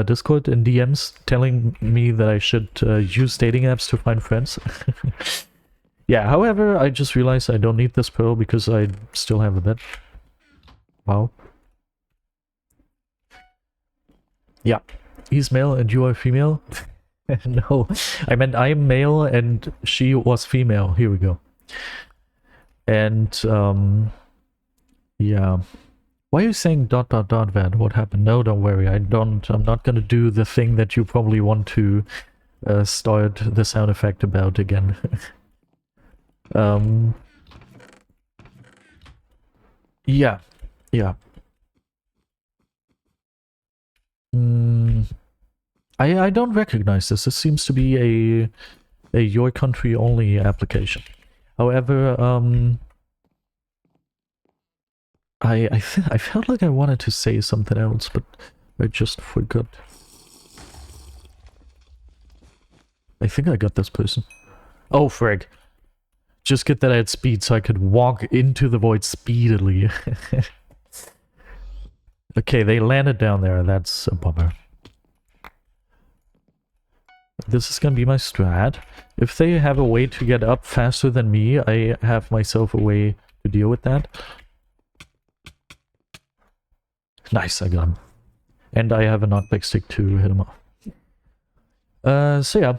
Discord in DMs telling me that I should use dating apps to find friends. Yeah, however, I just realized I don't need this pearl because I still have a bed. Wow. Yeah, he's male and you are female. No, I meant I'm male and she was female. Here we go. And yeah. Why are you saying ... Van? What happened? No, don't worry. I'm not gonna do the thing that you probably want to start the sound effect about again. Yeah. Yeah. I don't recognize this. This seems to be a your country only application. However, I felt like I wanted to say something else, but I just forgot. I think I got this person. Oh, frig. Just get that at speed so I could walk into the void speedily. Okay, they landed down there. That's a bummer. This is gonna be my strat. If they have a way to get up faster than me, I have myself a way to deal with that. Nice, I got him. And I have a knockback stick to hit him off. So yeah.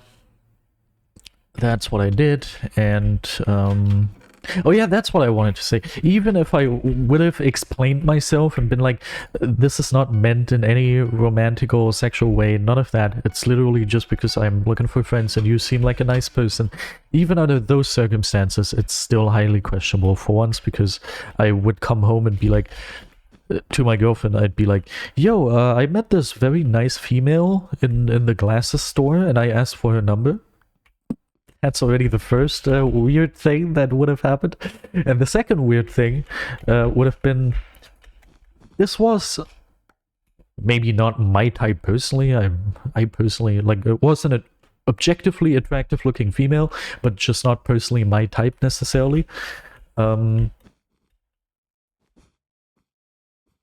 That's what I did, and oh yeah, that's what I wanted to say. Even if I would have explained myself and been like, this is not meant in any romantic or sexual way, none of that. It's literally just because I'm looking for friends and you seem like a nice person. Even under those circumstances, it's still highly questionable for once, because I would come home and be like, to my girlfriend, I'd be like, yo, I met this very nice female in the glasses store and I asked for her number. That's already the first weird thing that would have happened. And the second weird thing would have been, this was maybe not my type personally. I personally, like, it wasn't an objectively attractive looking female, but just not personally my type necessarily.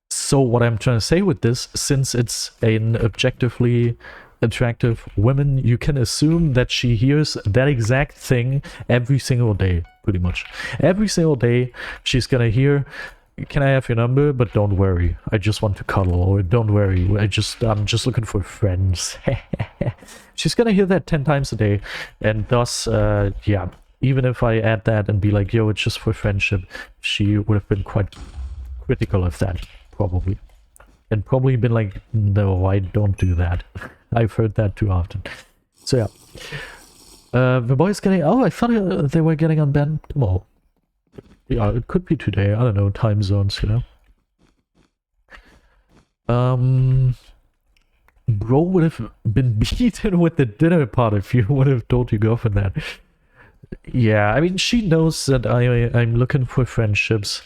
So what I'm trying to say with this, since it's an objectively attractive woman, you can assume that she hears that exact thing every single day, pretty much. Every single day, she's gonna hear, can I have your number? But don't worry, I just want to cuddle, or don't worry, I'm just looking for friends. She's gonna hear that 10 times a day, and thus, yeah, even if I add that and be like, yo, it's just for friendship, she would have been quite critical of that, probably. And probably been like, no, I don't do that. I've heard that too often. So yeah. The boys getting... Oh, I thought they were getting unbanned tomorrow. Yeah, it could be today. I don't know, time zones, you know. Bro would have been beaten with the dinner pot if you would have told your girlfriend that. Yeah, I mean, she knows that I'm looking for friendships,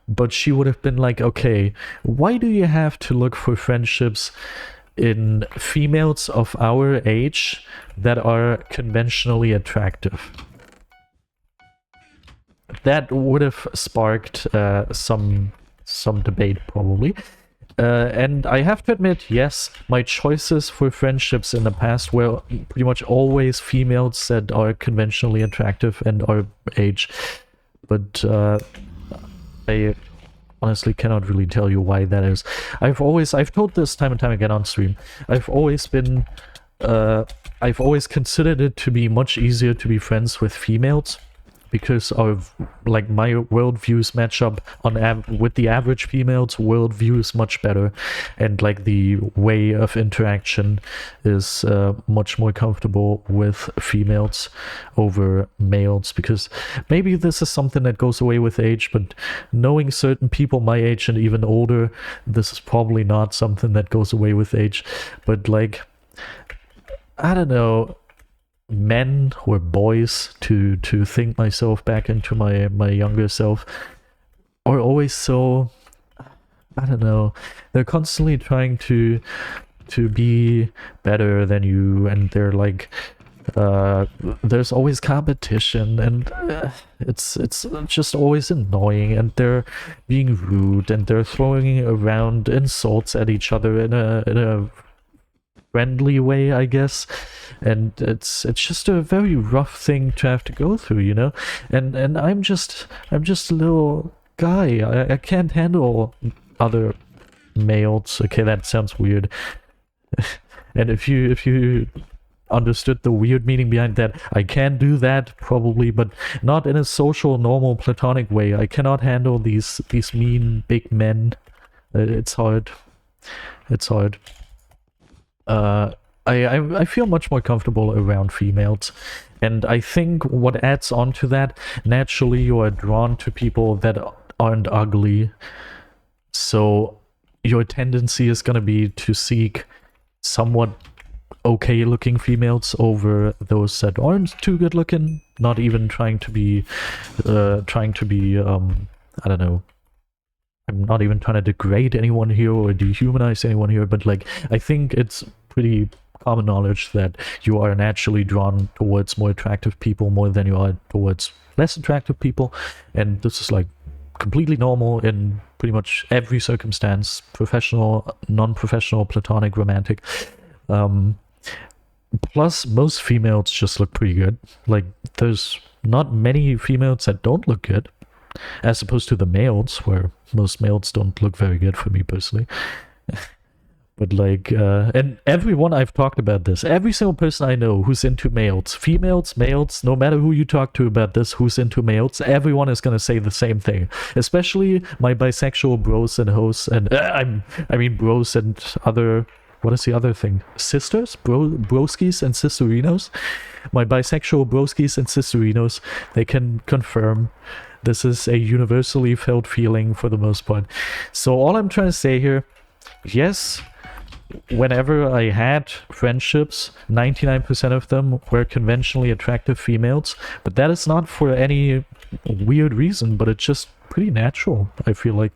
but she would have been like, okay, why do you have to look for friendships in females of our age that are conventionally attractive? That would have sparked some debate, probably. And I have to admit, yes, my choices for friendships in the past were pretty much always females that are conventionally attractive and our age. But I honestly cannot really tell you why that is. I've told this time and time again on stream. I've always considered it to be much easier to be friends with females, because of, like, my worldviews match up with the average female's worldviews much better, and like the way of interaction is much more comfortable with females over males, because maybe this is something that goes away with age, but knowing certain people my age and even older, this is probably not something that goes away with age. But like, I don't know, men or boys, to think myself back into my younger self, are always so I don't know, they're constantly trying to be better than you, and they're like, there's always competition, and it's just always annoying, and they're being rude, and they're throwing around insults at each other in a friendly way, I guess, and it's just a very rough thing to have to go through, you know. And I'm just a little guy. I can't handle other males. Okay, that sounds weird. And if you understood the weird meaning behind that, I can do that probably, but not in a social, normal, platonic way. I cannot handle these mean big men. It's hard. It's hard. I feel much more comfortable around females, and I think what adds on to that, naturally you are drawn to people that aren't ugly, so your tendency is going to be to seek somewhat okay looking females over those that aren't too good looking, not even trying to be I don't know, I'm not even trying to degrade anyone here or dehumanize anyone here, but like, I think it's pretty common knowledge that you are naturally drawn towards more attractive people more than you are towards less attractive people, and this is like completely normal in pretty much every circumstance, professional, non-professional, platonic, romantic. Plus, most females just look pretty good. Like, there's not many females that don't look good, as opposed to the males, where most males don't look very good for me personally. But like, and everyone I've talked about this, every single person I know who's into males, females, males, no matter who you talk to about this, who's into males, everyone is gonna say the same thing. Especially my bisexual bros and hosts, and I mean bros and other, what is the other thing? Sisters? Broskis and sisterinos? My bisexual broskis and sisterinos, they can confirm this is a universally felt feeling for the most part. So all I'm trying to say here, yes, whenever I had friendships, 99% of them were conventionally attractive females, but that is not for any weird reason, but it's just pretty natural. I feel like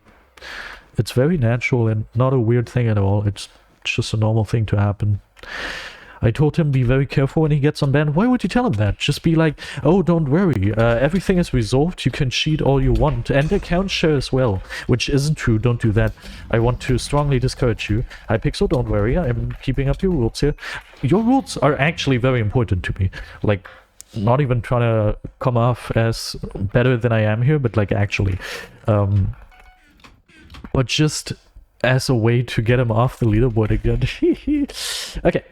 it's very natural and not a weird thing at all. It's just a normal thing to happen. I told him be very careful when he gets on band. Why would you tell him that? Just be like, oh, don't worry, everything is resolved, you can cheat all you want, and account share as well, which isn't true. Don't do that. I want to strongly discourage you. Hypixel, don't worry, I'm keeping up your rules here. Your rules are actually very important to me. Like, not even trying to come off as better than I am here, but like actually. But just as a way to get him off the leaderboard again. Okay,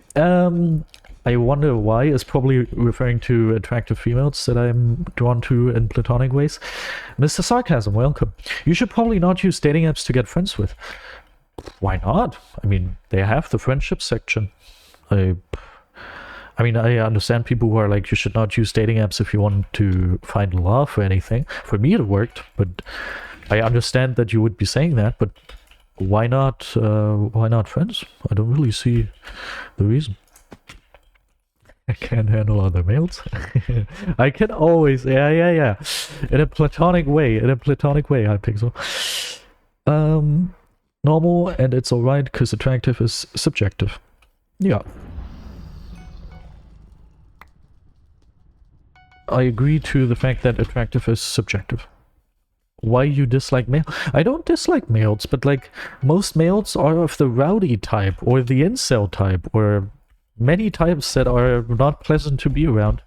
I wonder why is probably referring to attractive females that I'm drawn to in platonic ways. Mr. Sarcasm, welcome. You should probably not use dating apps to get friends with. Why not? I mean, they have the friendship section. I mean, I understand people who are like, you should not use dating apps if you want to find love or anything. For me, it worked, but I understand that you would be saying that, but why not friends? I don't really see the reason. I can't handle other males. I can always, yeah. In a platonic way, Hypixel. Normal, and it's alright, because attractive is subjective. Yeah. I agree to the fact that attractive is subjective. Why you dislike male? I don't dislike males, but like, most males are of the rowdy type, or the incel type, or many types that are not pleasant to be around.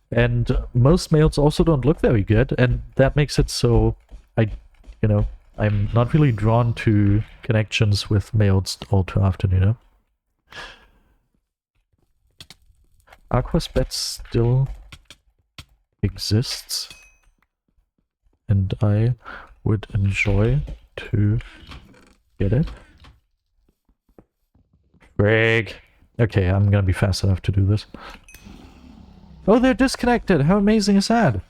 And most males also don't look very good, and that makes it so I'm not really drawn to connections with males all too often, you know? Aqua's bet still exists, and I would enjoy to get it. Frig. Okay, I'm gonna be fast enough to do this. Oh, they're disconnected! How amazing is that?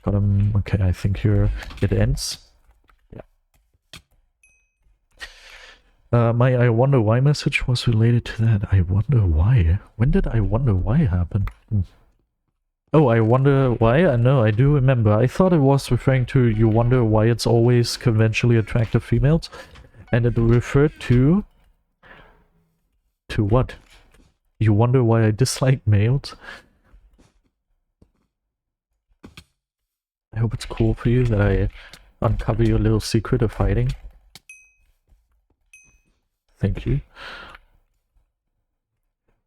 Got him. Okay, I think here it ends. My I wonder why message was related to that. I wonder why. When did I wonder why happen? Oh, I wonder why? No, I do remember. I thought it was referring to you wonder why it's always conventionally attractive females. And it referred to... To what? You wonder why I dislike males? I hope it's cool for you that I uncover your little secret of hiding. Thank you.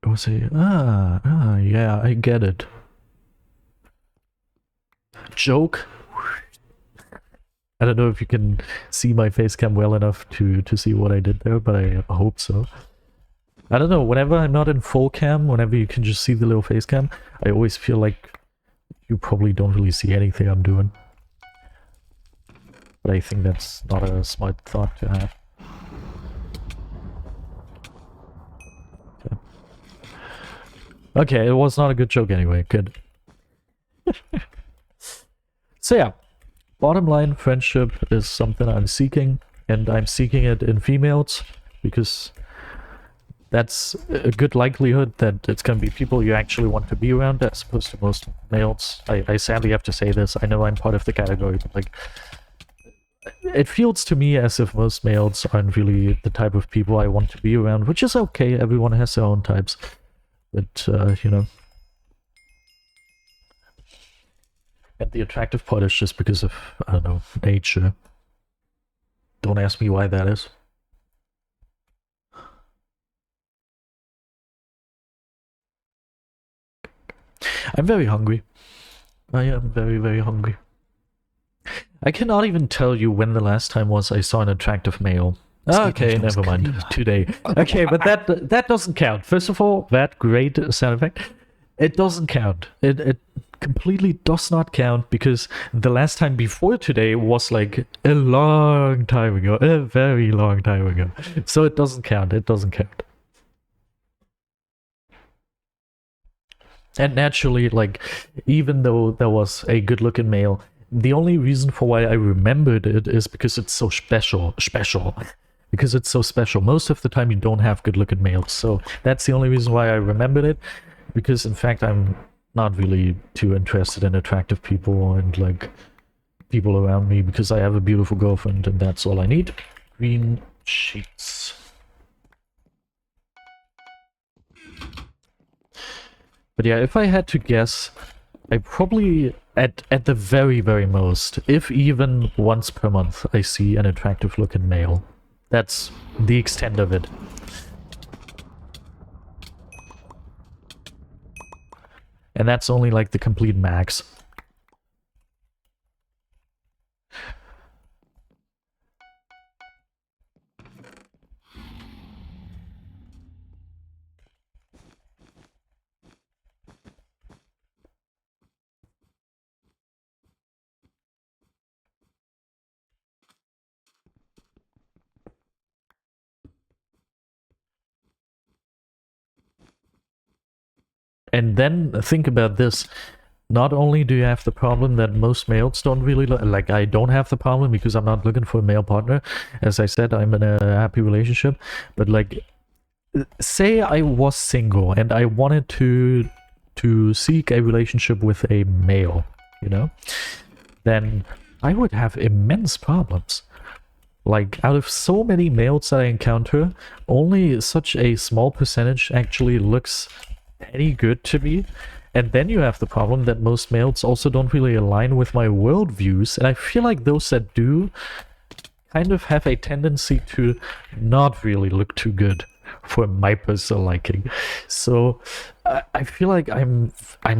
It was a... yeah, I get it. Joke? I don't know if you can see my face cam well enough to see what I did there, but I hope so. I don't know, whenever I'm not in full cam, whenever you can just see the little face cam, I always feel like you probably don't really see anything I'm doing. But I think that's not a smart thought to have. Okay, it was not a good joke anyway, good. So yeah, bottom line, friendship is something I'm seeking, and I'm seeking it in females, because that's a good likelihood that it's going to be people you actually want to be around, as opposed to most males. I sadly have to say this, I know I'm part of the category, but like, it feels to me as if most males aren't really the type of people I want to be around, which is okay, everyone has their own types. But, you know. And the attractive part is just because of, I don't know, nature. Don't ask me why that is. I'm very hungry. I am very, very hungry. I cannot even tell you when the last time was I saw an attractive male. Okay, never mind. Today. Okay, but that doesn't count. First of all, that great sound effect, it doesn't count. It completely does not count, because the last time before today was like a long time ago, a very long time ago. So it doesn't count. It doesn't count. And naturally, like, even though there was a good-looking male, the only reason for why I remembered it is because it's so special. Because it's so special. Most of the time you don't have good-looking males, so that's the only reason why I remembered it. Because in fact I'm not really too interested in attractive people and like people around me, because I have a beautiful girlfriend and that's all I need. Green sheets. But yeah, if I had to guess, I probably, at the very, very most, if even once per month, I see an attractive looking male. That's the extent of it. And that's only like the complete max. And then think about this. Not only do you have the problem that most males don't really like, I don't have the problem because I'm not looking for a male partner. As I said, I'm in a happy relationship. But like, say I was single and I wanted to seek a relationship with a male, you know, then I would have immense problems. Like, out of so many males that I encounter, only such a small percentage actually looks any good to me. And then you have the problem that most males also don't really align with my worldviews, and I feel like those that do kind of have a tendency to not really look too good for my personal liking. So I feel like I'm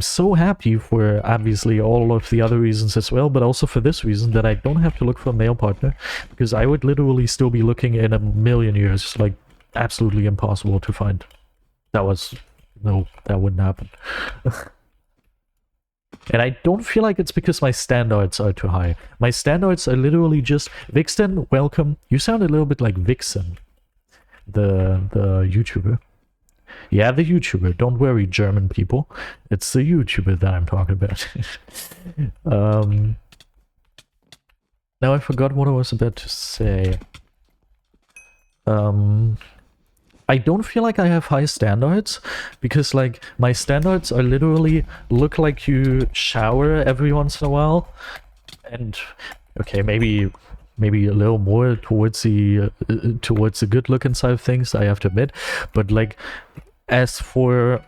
so happy for obviously all of the other reasons as well, but also for this reason, that I don't have to look for a male partner, because I would literally still be looking in a million years. Like, absolutely impossible to find. No, that wouldn't happen. And I don't feel like it's because my standards are too high. My standards are literally just, Vixen, welcome. You sound a little bit like Vixen, the YouTuber. Yeah, the YouTuber. Don't worry, German people. It's the YouTuber that I'm talking about. Now I forgot what I was about to say. I don't feel like I have high standards, because like my standards are literally look like you shower every once in a while, and okay, maybe a little more towards the good looking side of things, I have to admit, but like as for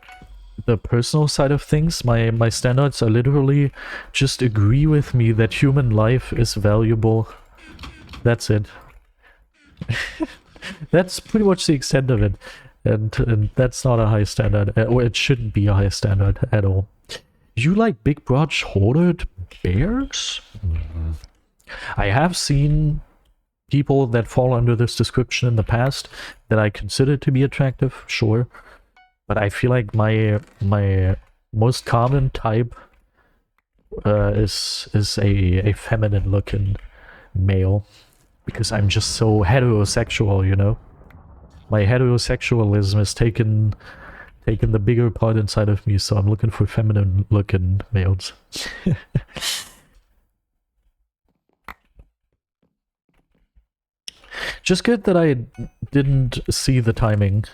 the personal side of things, my standards are literally just agree with me that human life is valuable. That's it. That's pretty much the extent of it, and that's not a high standard, or it shouldn't be a high standard at all. You like big broad shouldered bears? I have seen people that fall under this description in the past that I consider to be attractive, sure. But I feel like my most common type is a feminine looking male, because I'm just so heterosexual, you know. My heterosexualism has taken the bigger part inside of me, so I'm looking for feminine looking males. Just good that I didn't see the timing.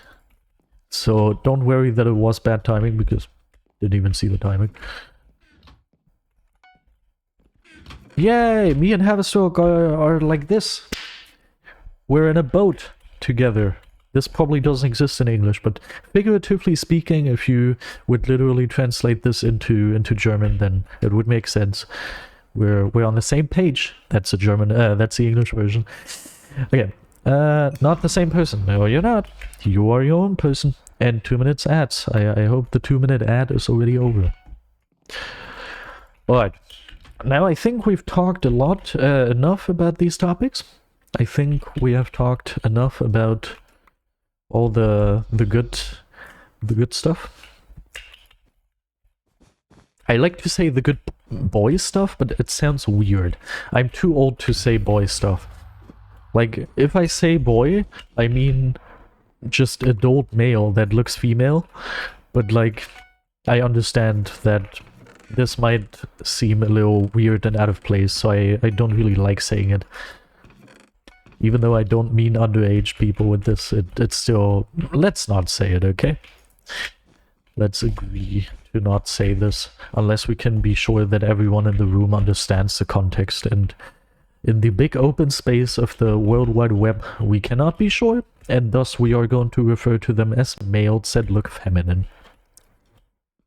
So don't worry that it was bad timing, because I didn't even see the timing. Yay! Me and Haverstork are like this. We're in a boat together. This probably doesn't exist in English, but figuratively speaking, if you would literally translate this into German, then it would make sense. We're on the same page. That's a German. That's the English version. Okay. Not the same person. No, you're not. You are your own person. And 2 minutes ads. I hope the 2-minute ad is already over. Alright. Now I think we've talked a lot, enough about these topics. I think we have talked enough about all the good stuff. I like to say the good boy stuff, but it sounds weird. I'm too old to say boy stuff. Like, if I say boy, I mean just adult male that looks female, but like, I understand that this might seem a little weird and out of place, so I don't really like saying it. Even though I don't mean underage people with this, it's still... Let's not say it, okay? Let's agree to not say this, unless we can be sure that everyone in the room understands the context, and in the big open space of the World Wide Web, we cannot be sure, and thus we are going to refer to them as males that look feminine.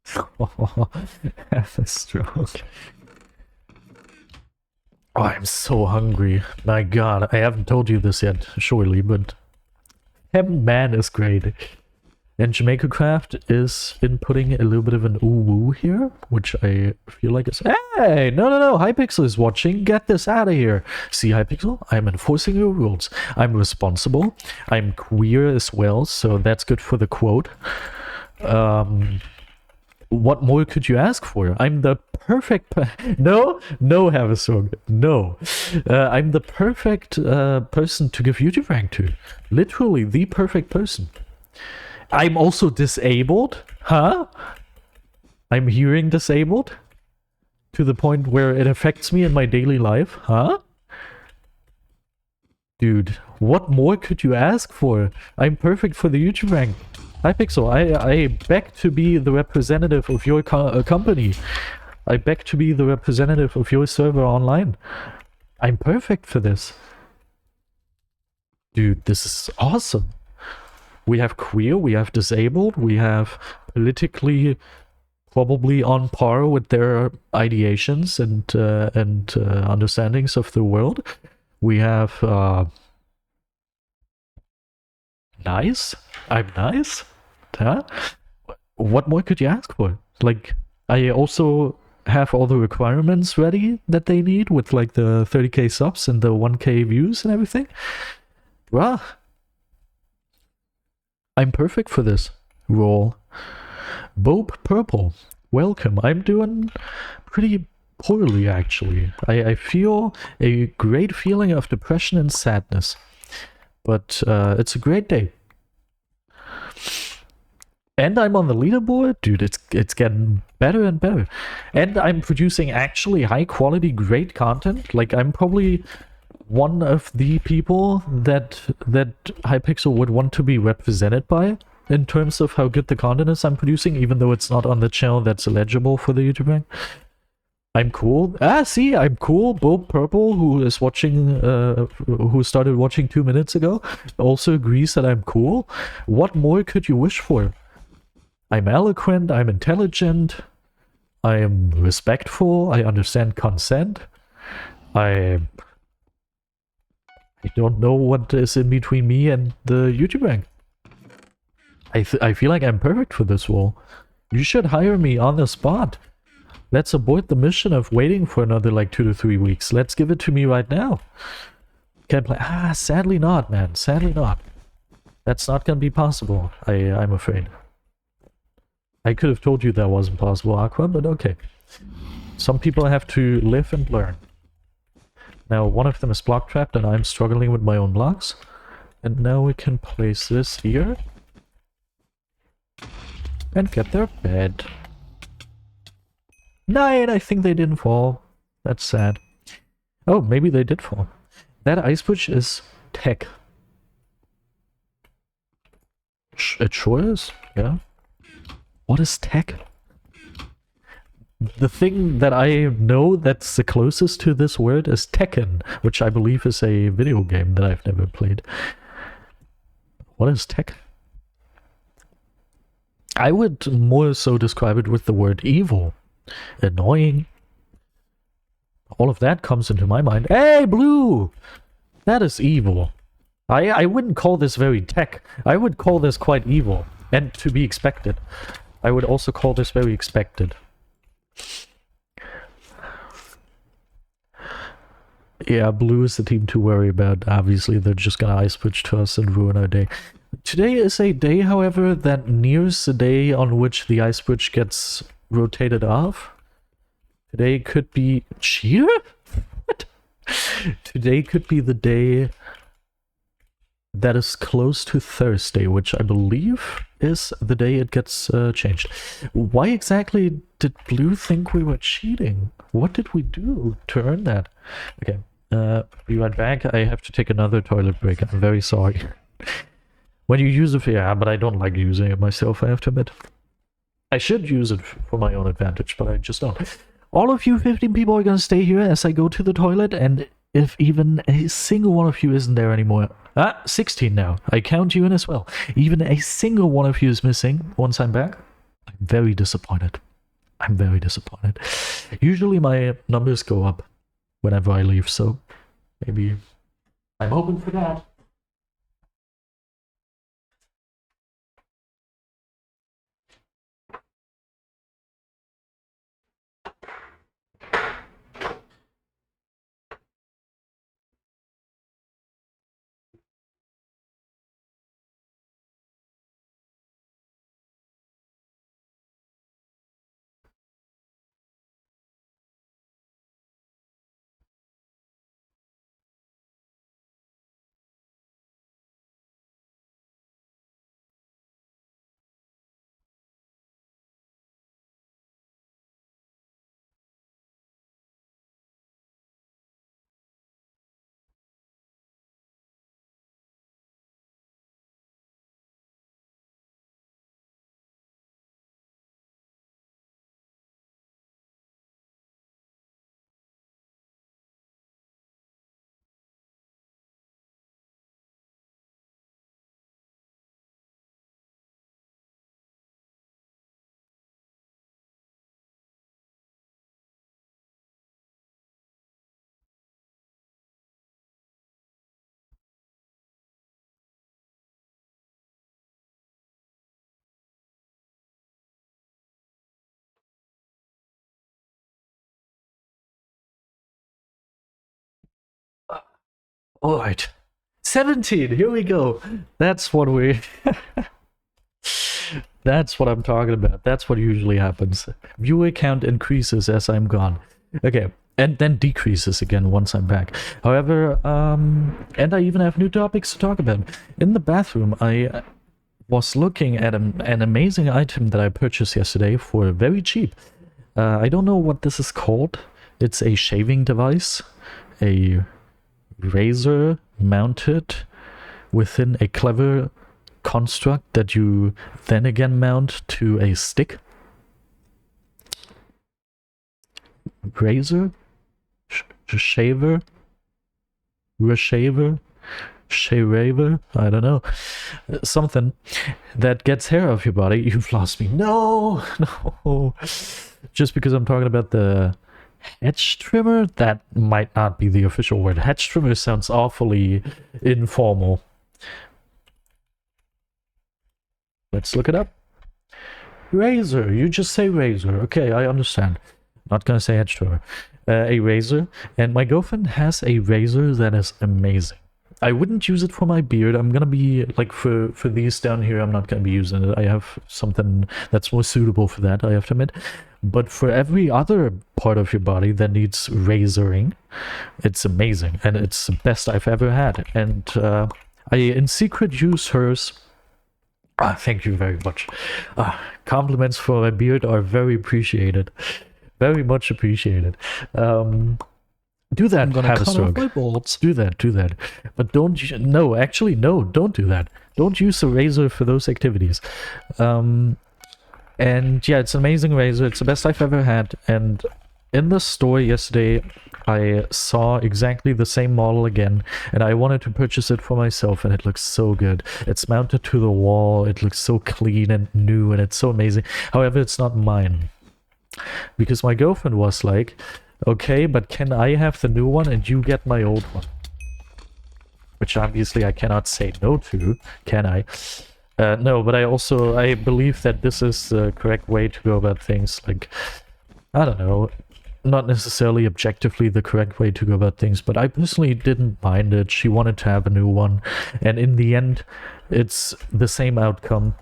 Have a stroke. Oh, I'm so hungry. My god, I haven't told you this yet, surely, but man is great. And Jamaica Craft is inputting a little bit of an ooh-woo here, which I feel like is... Hey! No, Hypixel is watching. Get this out of here. See, Hypixel? I'm enforcing your rules. I'm responsible. I'm queer as well, so that's good for the quote. What more could you ask for? I'm the perfect... No, Haverstork. No. I'm the perfect person to give YouTube rank to. Literally, the perfect person. I'm also disabled? Huh? I'm hearing disabled? To the point where it affects me in my daily life? Huh? Dude, what more could you ask for? I'm perfect for the YouTube rank. Hypixel, I beg to be the representative of your company. I beg to be the representative of your server online. I'm perfect for this. Dude, this is awesome. We have queer, we have disabled, we have politically probably on par with their ideations and understandings of the world. We have nice. I'm nice. Huh? What more could you ask for? Like, I also have all the requirements ready that they need with like the 30k subs and the 1k views and everything. Bruh. I'm perfect for this role. Bope Purple, welcome. I'm doing pretty poorly, actually. I feel a great feeling of depression and sadness. But it's a great day. And I'm on the leaderboard? Dude, it's getting better and better. And I'm producing actually high quality, great content. Like, I'm probably one of the people that Hypixel would want to be represented by in terms of how good the content is I'm producing, even though it's not on the channel that's eligible for the YouTube rank. I'm cool. See, I'm cool. Bob Purple, who is watching, who started watching 2 minutes ago, also agrees that I'm cool. What more could you wish for? I'm eloquent, I'm intelligent, I am respectful, I understand consent. I don't know what is in between me and the YouTube rank. I feel like I'm perfect for this role. You should hire me on the spot. Let's abort the mission of waiting for another like 2 to 3 weeks. Let's give it to me right now. Can't play. Sadly not, man. Sadly not. That's not gonna be possible, I'm afraid. I could have told you that wasn't possible, Aqua, but okay. Some people have to live and learn. Now, one of them is block trapped and I'm struggling with my own blocks. And now we can place this here. And get their bed. 9! I think they didn't fall. That's sad. Oh, maybe they did fall. That ice push is tech. It sure is, yeah. What is tech? The thing that I know that's the closest to this word is Tekken, which I believe is a video game that I've never played. What is tech? I would more so describe it with the word evil. Annoying. All of that comes into my mind. Hey, Blue! That is evil. I wouldn't call this very tech. I would call this quite evil. And to be expected. I would also call this very expected. Yeah, Blue is the team to worry about. Obviously, they're just gonna ice switch to us and ruin our day. Today is a day, however, that nears the day on which the ice switch gets rotated off. Today could be... Cheer? What? Today could be the day that is close to Thursday, which I believe is the day it gets changed. Why exactly did Blue think we were cheating? What did we do to earn that? Okay, be right back. I have to take another toilet break. I'm very sorry. When you use it, yeah, but I don't like using it myself, I have to admit. I should use it for my own advantage, but I just don't. All of you 15 people are gonna stay here as I go to the toilet, and if even a single one of you isn't there anymore... 16 now. I count you in as well. Even a single one of you is missing once I'm back. I'm very disappointed. I'm very disappointed. Usually my numbers go up whenever I leave, so maybe I'm hoping for that. All right. 17, here we go. That's what we... That's what I'm talking about. That's what usually happens. Viewer count increases as I'm gone. Okay, and then decreases again once I'm back. However, and I even have new topics to talk about. In the bathroom, I was looking at an amazing item that I purchased yesterday for very cheap. I don't know what this is called. It's a shaving device. A razor mounted within a clever construct that you then again mount to a stick. Razor? Shaver? Reshaver? Shaver? I don't know. Something that gets hair off your body. You've lost me. No! No! Just because I'm talking about the hedge trimmer? That might not be the official word. Hedge trimmer sounds awfully informal. Let's look it up. Razor. You just say razor. Okay, I understand. Not gonna say hedge trimmer. A razor. And my girlfriend has a razor that is amazing. I wouldn't use it for my beard. I'm gonna be, like, for these down here, I'm not gonna be using it. I have something that's more suitable for that, I have to admit. But for every other part of your body that needs razoring, it's amazing. And it's the best I've ever had. And I, in secret, use hers. Thank you very much. Compliments for my beard are very appreciated. Very much appreciated. Do that, I'm gonna have a cut stroke. off my balls. Do that. But don't... No, actually, no, don't do that. Don't use a razor for those activities. And yeah, it's an amazing razor. It's the best I've ever had. And in the store yesterday, I saw exactly the same model again. And I wanted to purchase it for myself. And it looks so good. It's mounted to the wall. It looks so clean and new. And it's so amazing. However, it's not mine. Because my girlfriend was like... Okay, but can I have the new one and you get my old one? Which obviously I cannot say no to, can I? No, but I believe that this is the correct way to go about things. Like, I don't know, not necessarily objectively the correct way to go about things, but I personally didn't mind it. She wanted to have a new one, and in the end, it's the same outcome.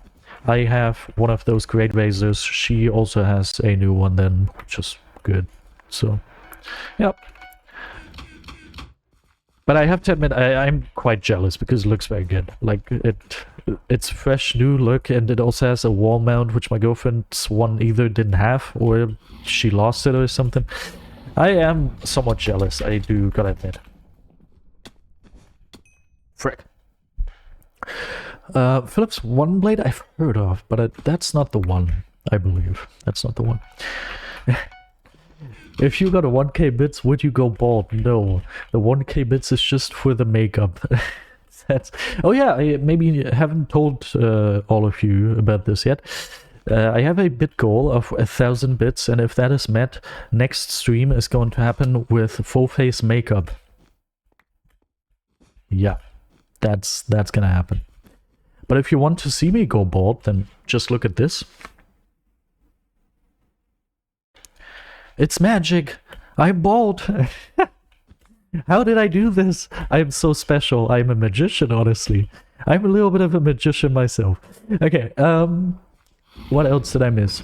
I have one of those great razors. She also has a new one then, which is good. So... Yep. But I have to admit, I'm quite jealous because it looks very good. Like, it's fresh new look, and it also has a wall mount, which my girlfriend's one either didn't have, or she lost it or something. I am somewhat jealous, I do gotta admit. Frick. Philips One Blade I've heard of, but that's not the one, I believe. That's not the one. If you got a 1k bits, would you go bald? No. The 1k bits is just for the makeup. Oh yeah, I maybe haven't told all of you about this yet. I have a bit goal of 1,000 bits, and if that is met, next stream is going to happen with full face makeup. Yeah, that's gonna happen. But if you want to see me go bald, then just look at this. It's magic! I'm bald! How did I do this? I'm so special. I'm a magician, honestly. I'm a little bit of a magician myself. Okay, what else did I miss?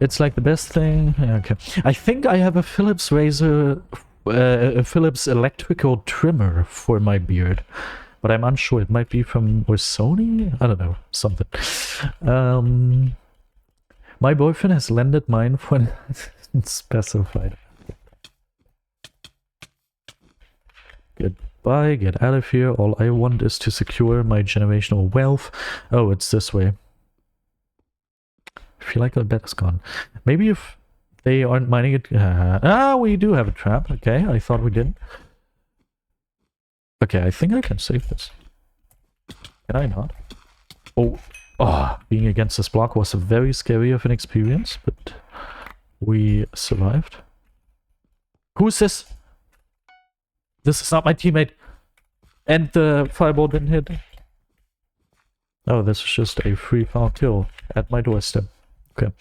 It's like the best thing... Okay. I think I have a Philips razor... a Philips electrical trimmer for my beard. But I'm unsure. It might be from... or Sony? I don't know. Something. My boyfriend has lended mine for... specified. Goodbye, get out of here. All I want is to secure my generational wealth. Oh, it's this way. I feel like the bet is gone. Maybe if they aren't mining it... we do have a trap. Okay, I thought we didn't. Okay, I think I can save this. Can I not? Oh, being against this block was a very scary of an experience, but... we survived. Who is this? This is not my teammate. And the fireball didn't hit. Oh, this is just a free foul kill at my doorstep. Okay.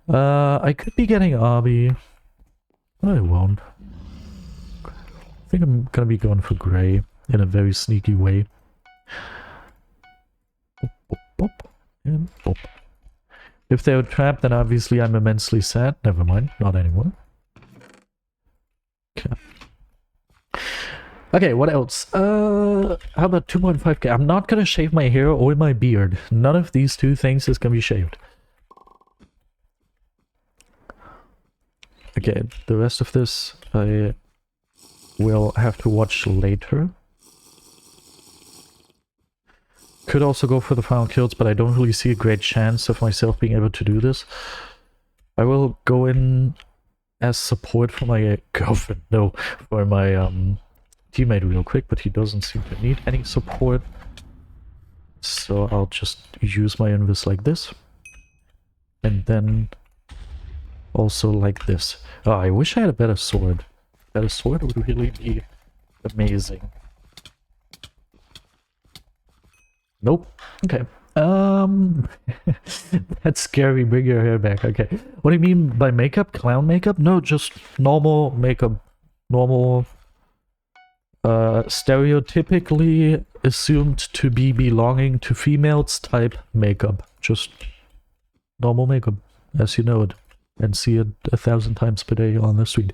I could be getting Arby. I won't. I think I'm gonna be going for Grey in a very sneaky way. Boop, boop, boop, and boop. If they were trapped, then obviously I'm immensely sad. Never mind, not anymore. Okay. Okay, what else? How about 2.5k? I'm not gonna shave my hair or my beard. None of these two things is gonna be shaved. Okay, the rest of this, I we'll have to watch later. Could also go for the final kills, but I don't really see a great chance of myself being able to do this. I will go in as support for my girlfriend, no, for my teammate real quick, but he doesn't seem to need any support. So I'll just use my invis like this. And then also like this. Oh, I wish I had a better sword. A better sword would really be amazing. Nope. Okay. That's scary. Bring your hair back. Okay. What do you mean by makeup? Clown makeup? No, just normal makeup. Normal, stereotypically assumed to be belonging to females type makeup. Just normal makeup, as you know it, and see it 1,000 times per day on the street.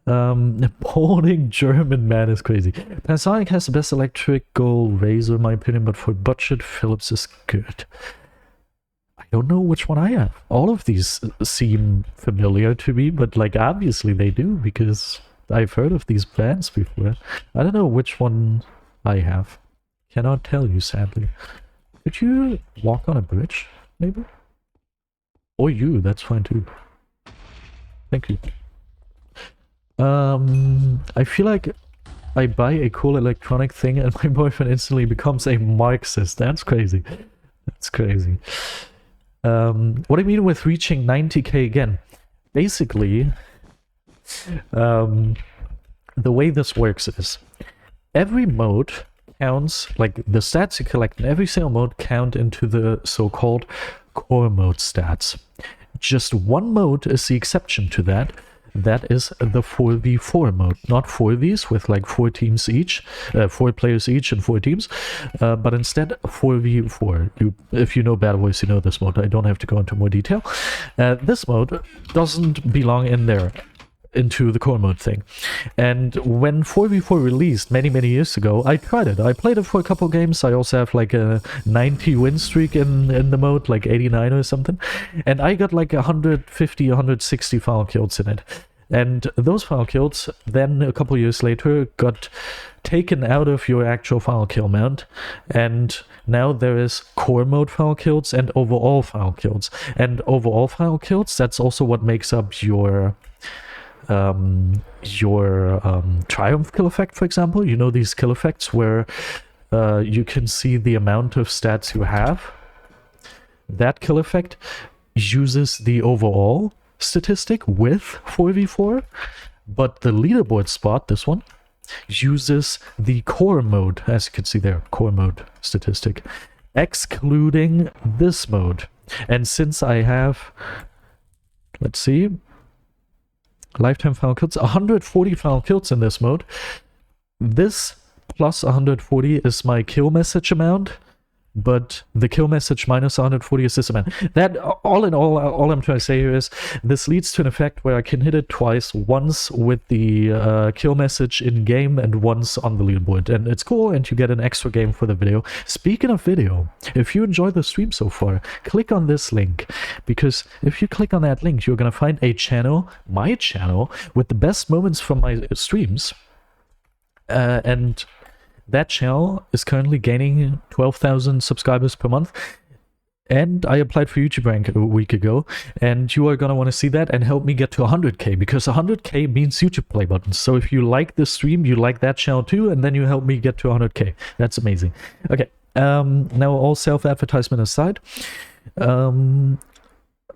Boning German man is crazy. Panasonic has the best electrical razor in my opinion, but for budget, Philips is good. I don't know which one I have. All of these seem familiar to me, but like obviously they do, because I've heard of these brands before. I don't know which one I have. Cannot tell you, sadly. Could you walk on a bridge, maybe? Or you, that's fine too. Thank you. I feel like I buy a cool electronic thing and my boyfriend instantly becomes a Marxist. That's crazy. That's crazy. What do you mean with reaching 90k again? Basically, the way this works is every mode counts, like the stats you collect in every single mode count into the so-called core mode stats. Just one mode is the exception to that. That is the 4v4 mode, not 4vs with like 4 teams each, 4 players each and 4 teams, but instead 4v4. If you know BedWars, you know this mode. I don't have to go into more detail. This mode doesn't belong in there, into the core mode thing. And when 4v4 released many years ago, I tried it. I played it for a couple games. I also have like a 90 win streak in the mode, like 89 or something. And I got like 150, 160 final kills in it. And those final kills then a couple years later got taken out of your actual final kill mount, and now there is core mode final kills and overall final kills. And overall final kills, that's also what makes up your triumph kill effect, for example. You know these kill effects where you can see the amount of stats you have. That kill effect uses the overall statistic with 4v4, but the leaderboard spot, this one, uses the core mode, as you can see there, core mode statistic, excluding this mode. And since I have, let's see, lifetime final kills, 140 final kills in this mode. This plus 140 is my kill message amount, but the kill message minus 140 is this amount. That, all in all I'm trying to say here is this leads to an effect where I can hit it twice, once with the kill message in game and once on the leaderboard. And it's cool, and you get an extra game for the video. Speaking of video, if you enjoy the stream so far, click on this link, because if you click on that link, you're gonna find a channel, my channel, with the best moments from my streams. And that channel is currently gaining 12,000 subscribers per month. And I applied for YouTube rank a week ago, and you are going to want to see that and help me get to 100k, because 100k means YouTube play buttons. So if you like this stream, you like that channel too, and then you help me get to 100k. That's amazing. Okay, now all self-advertisement aside,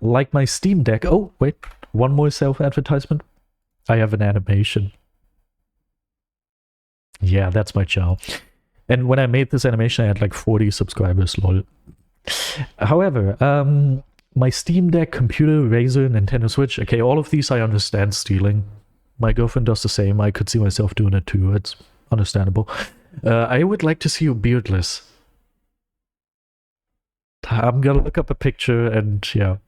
like my Steam Deck. Oh, wait, one more self-advertisement. I have an animation. Yeah, that's my channel. And when I made this animation, I had like 40 subscribers, lol. However, my Steam Deck, computer, Razer, Nintendo Switch, okay, all of these I understand stealing. My girlfriend does the same. I could see myself doing it too. It's understandable. I would like to see you beardless. I'm gonna look up a picture and yeah,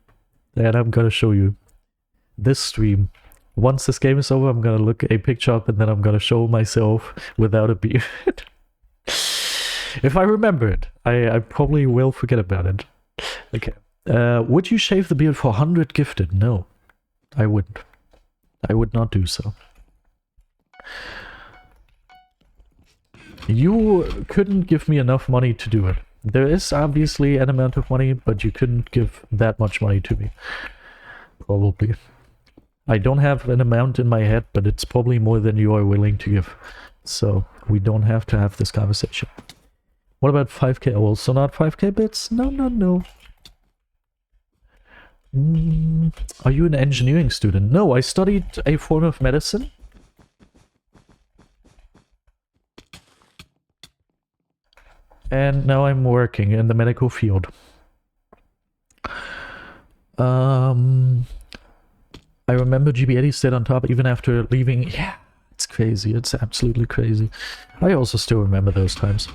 and I'm gonna show you this stream. Once this game is over, I'm gonna look a picture up and then I'm gonna show myself without a beard. If I remember it. I probably will forget about it. Okay. Would you shave the beard for 100 gifted? No, I wouldn't. I would not do so. You couldn't give me enough money to do it. There is obviously an amount of money, but you couldn't give that much money to me. Probably. I don't have an amount in my head, but it's probably more than you are willing to give. So we don't have to have this conversation. What about 5k? Also not 5k bits? No, no, no. Are you an engineering student? No, I studied a form of medicine. And now I'm working in the medical field. I remember GB80 stayed on top even after leaving. Yeah, it's crazy. It's absolutely crazy. I also still remember those times.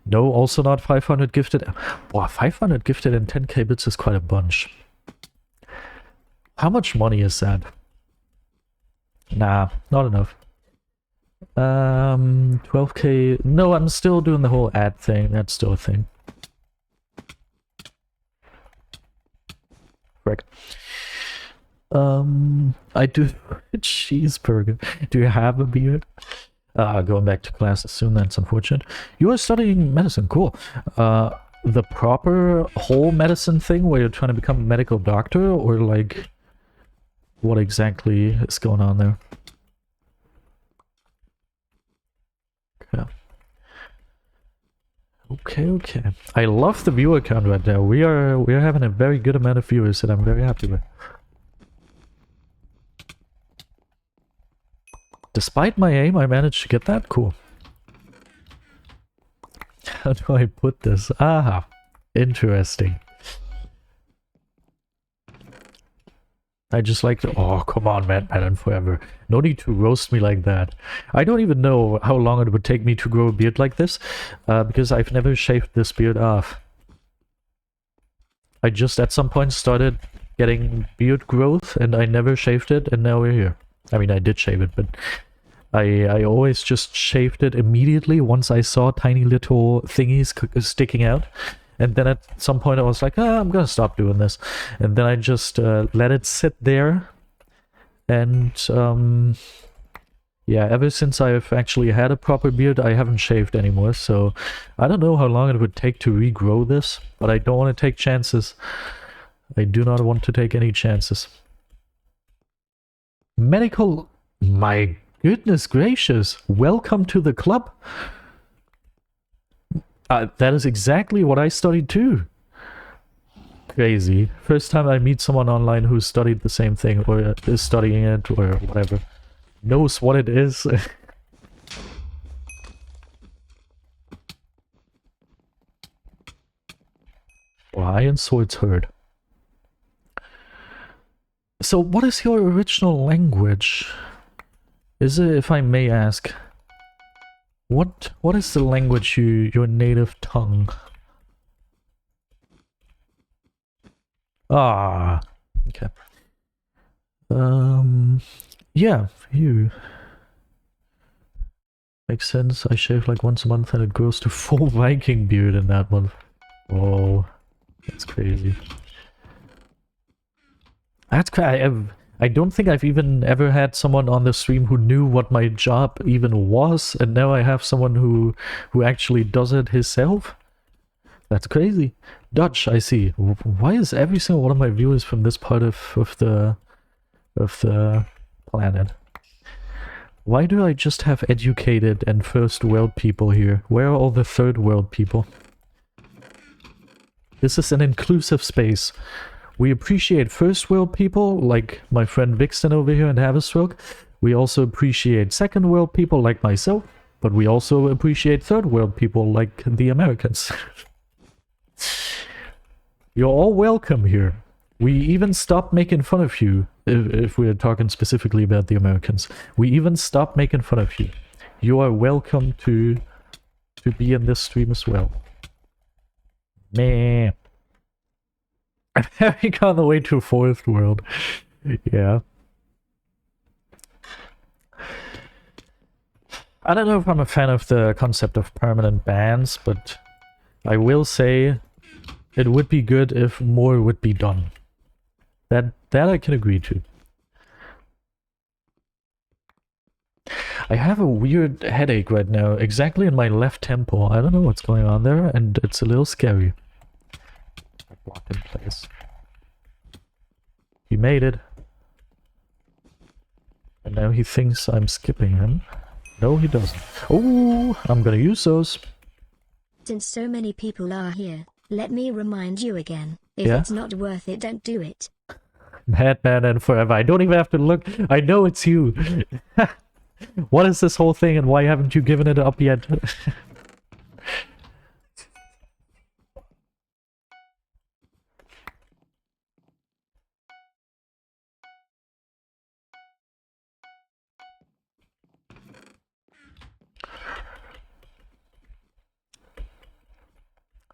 No, also not 500 gifted. Wow, 500 gifted and 10k bits is quite a bunch. How much money is that? Nah, not enough. 12k. No, I'm still doing the whole ad thing. That's still a thing. Correct. I do a cheeseburger. Do you have a beard? Going back to classes soon, that's unfortunate. You are studying medicine, cool. The proper whole medicine thing where you're trying to become a medical doctor, or like what exactly is going on there? Okay. I love the viewer count right there. We are having a very good amount of viewers that I'm very happy with. Despite my aim, I managed to get that. Cool. How do I put this? Aha. Interesting. I just like to... Oh, come on, man, forever. No need to roast me like that. I don't even know how long it would take me to grow a beard like this, because I've never shaved this beard off. I just at some point started getting beard growth, and I never shaved it, and now we're here. I mean, I did shave it, but I always just shaved it immediately once I saw tiny little thingies sticking out. And then at some point I was like, I'm gonna stop doing this. And then I just let it sit there. And yeah, ever since I've actually had a proper beard, I haven't shaved anymore. So I don't know how long it would take to regrow this, but I don't want to take chances. I do not want to take any chances. Medical... My goodness gracious. Welcome to the club. That is exactly what I studied too. Crazy. First time I meet someone online who studied the same thing, or is studying it, or whatever. Knows what it is. Well, Iron Sword's heard. So what is your original language? Is it, if I may ask... What is the language your native tongue? Ah, okay. Yeah, you. Makes sense. I shave like once a month and it grows to full Viking beard in that month. Oh, that's crazy. That's crazy. I don't think I've even ever had someone on the stream who knew what my job even was, and now I have someone who actually does it himself. That's crazy. Dutch, I see. Why is every single one of my viewers from this part of the planet? Why do I just have educated and first world people here? Where are all the third world people? This is an inclusive space. We appreciate first world people, like my friend Vixen over here in Haverstroke. We also appreciate second world people, like myself. But we also appreciate third world people, like the Americans. You're all welcome here. We even stopped making fun of you, if we're talking specifically about the Americans. We even stopped making fun of you. You are welcome to be in this stream as well. Meh. I'm having on the way to fourth world. Yeah. I don't know if I'm a fan of the concept of permanent bans, but I will say it would be good if more would be done. That I can agree to. I have a weird headache right now, exactly in my left temple. I don't know what's going on there, and it's a little scary. Blocked in place. He made it. And now he thinks I'm skipping him. No, he doesn't. Oh, I'm gonna use those. Since so many people are here, let me remind you again. If it's not worth it, don't do it. Madman and forever. I don't even have to look. I know it's you. What is this whole thing and why haven't you given it up yet?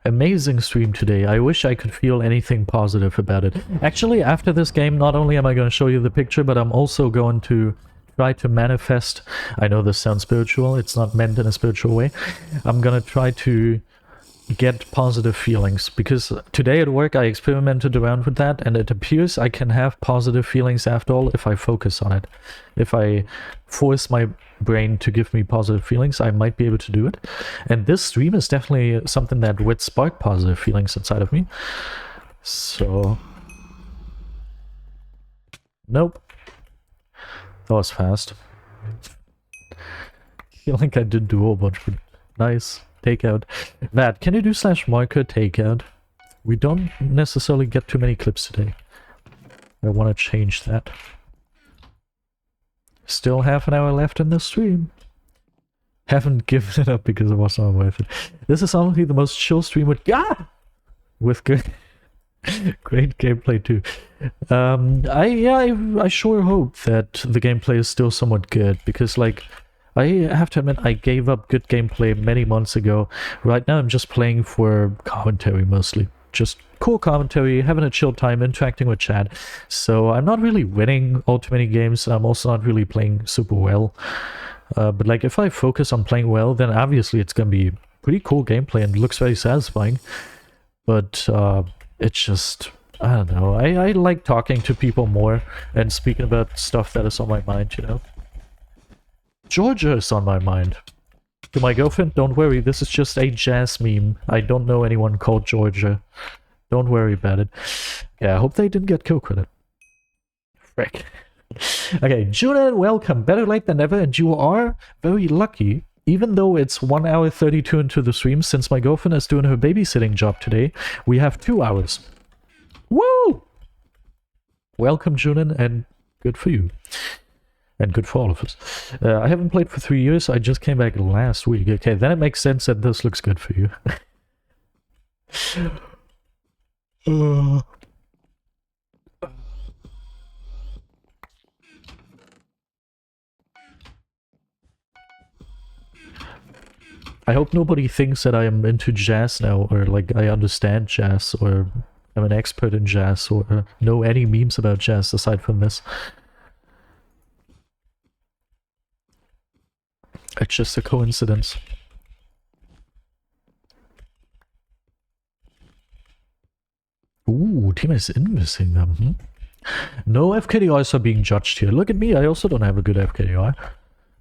Amazing stream today. I wish I could feel anything positive about it. Actually, after this game, not only am I going to show you the picture, but I'm also going to try to manifest. I know this sounds spiritual. It's not meant in a spiritual way. I'm going to try to get positive feelings, because today at work I experimented around with that, and it appears I can have positive feelings after all if I focus on it. If I force my brain to give me positive feelings, I might be able to do it. And this stream is definitely something that would spark positive feelings inside of me. So... Nope. That was fast. I feel like I did do a whole bunch, but nice. Takeout. That, can you do /marker takeout? We don't necessarily get too many clips today. I want to change that. Still half an hour left in the stream. Haven't given it up because it was not worth it. This is honestly the most chill stream with good great gameplay too. I sure hope that the gameplay is still somewhat good, because like I have to admit, I gave up good gameplay many months ago. Right now I'm just playing for commentary mostly. Just cool commentary, having a chill time, interacting with chat. So I'm not really winning all too many games. I'm also not really playing super well. But like if I focus on playing well, then obviously it's going to be pretty cool gameplay and looks very satisfying. But it's just... I don't know. I like talking to people more and speaking about stuff that is on my mind, you know? Georgia is on my mind. To my girlfriend, don't worry, this is just a jazz meme. I don't know anyone called Georgia. Don't worry about it. Yeah, I hope they didn't get kill credit. Frick. Okay, Junan, welcome. Better late than never, and you are very lucky. Even though it's 1 hour 32 into the stream, since my girlfriend is doing her babysitting job today, we have 2 hours. Woo! Welcome, Junan, and good for you. And good for all of us. I haven't played for 3 years. I just came back last week. Okay, then it makes sense that this looks good for you. I hope nobody thinks that I am into jazz now, or like I understand jazz, or I'm an expert in jazz, or know any memes about jazz aside from this. It's just a coincidence. Ooh, team is investing them. No FKDRs are being judged here. Look at me, I also don't have a good FKDR.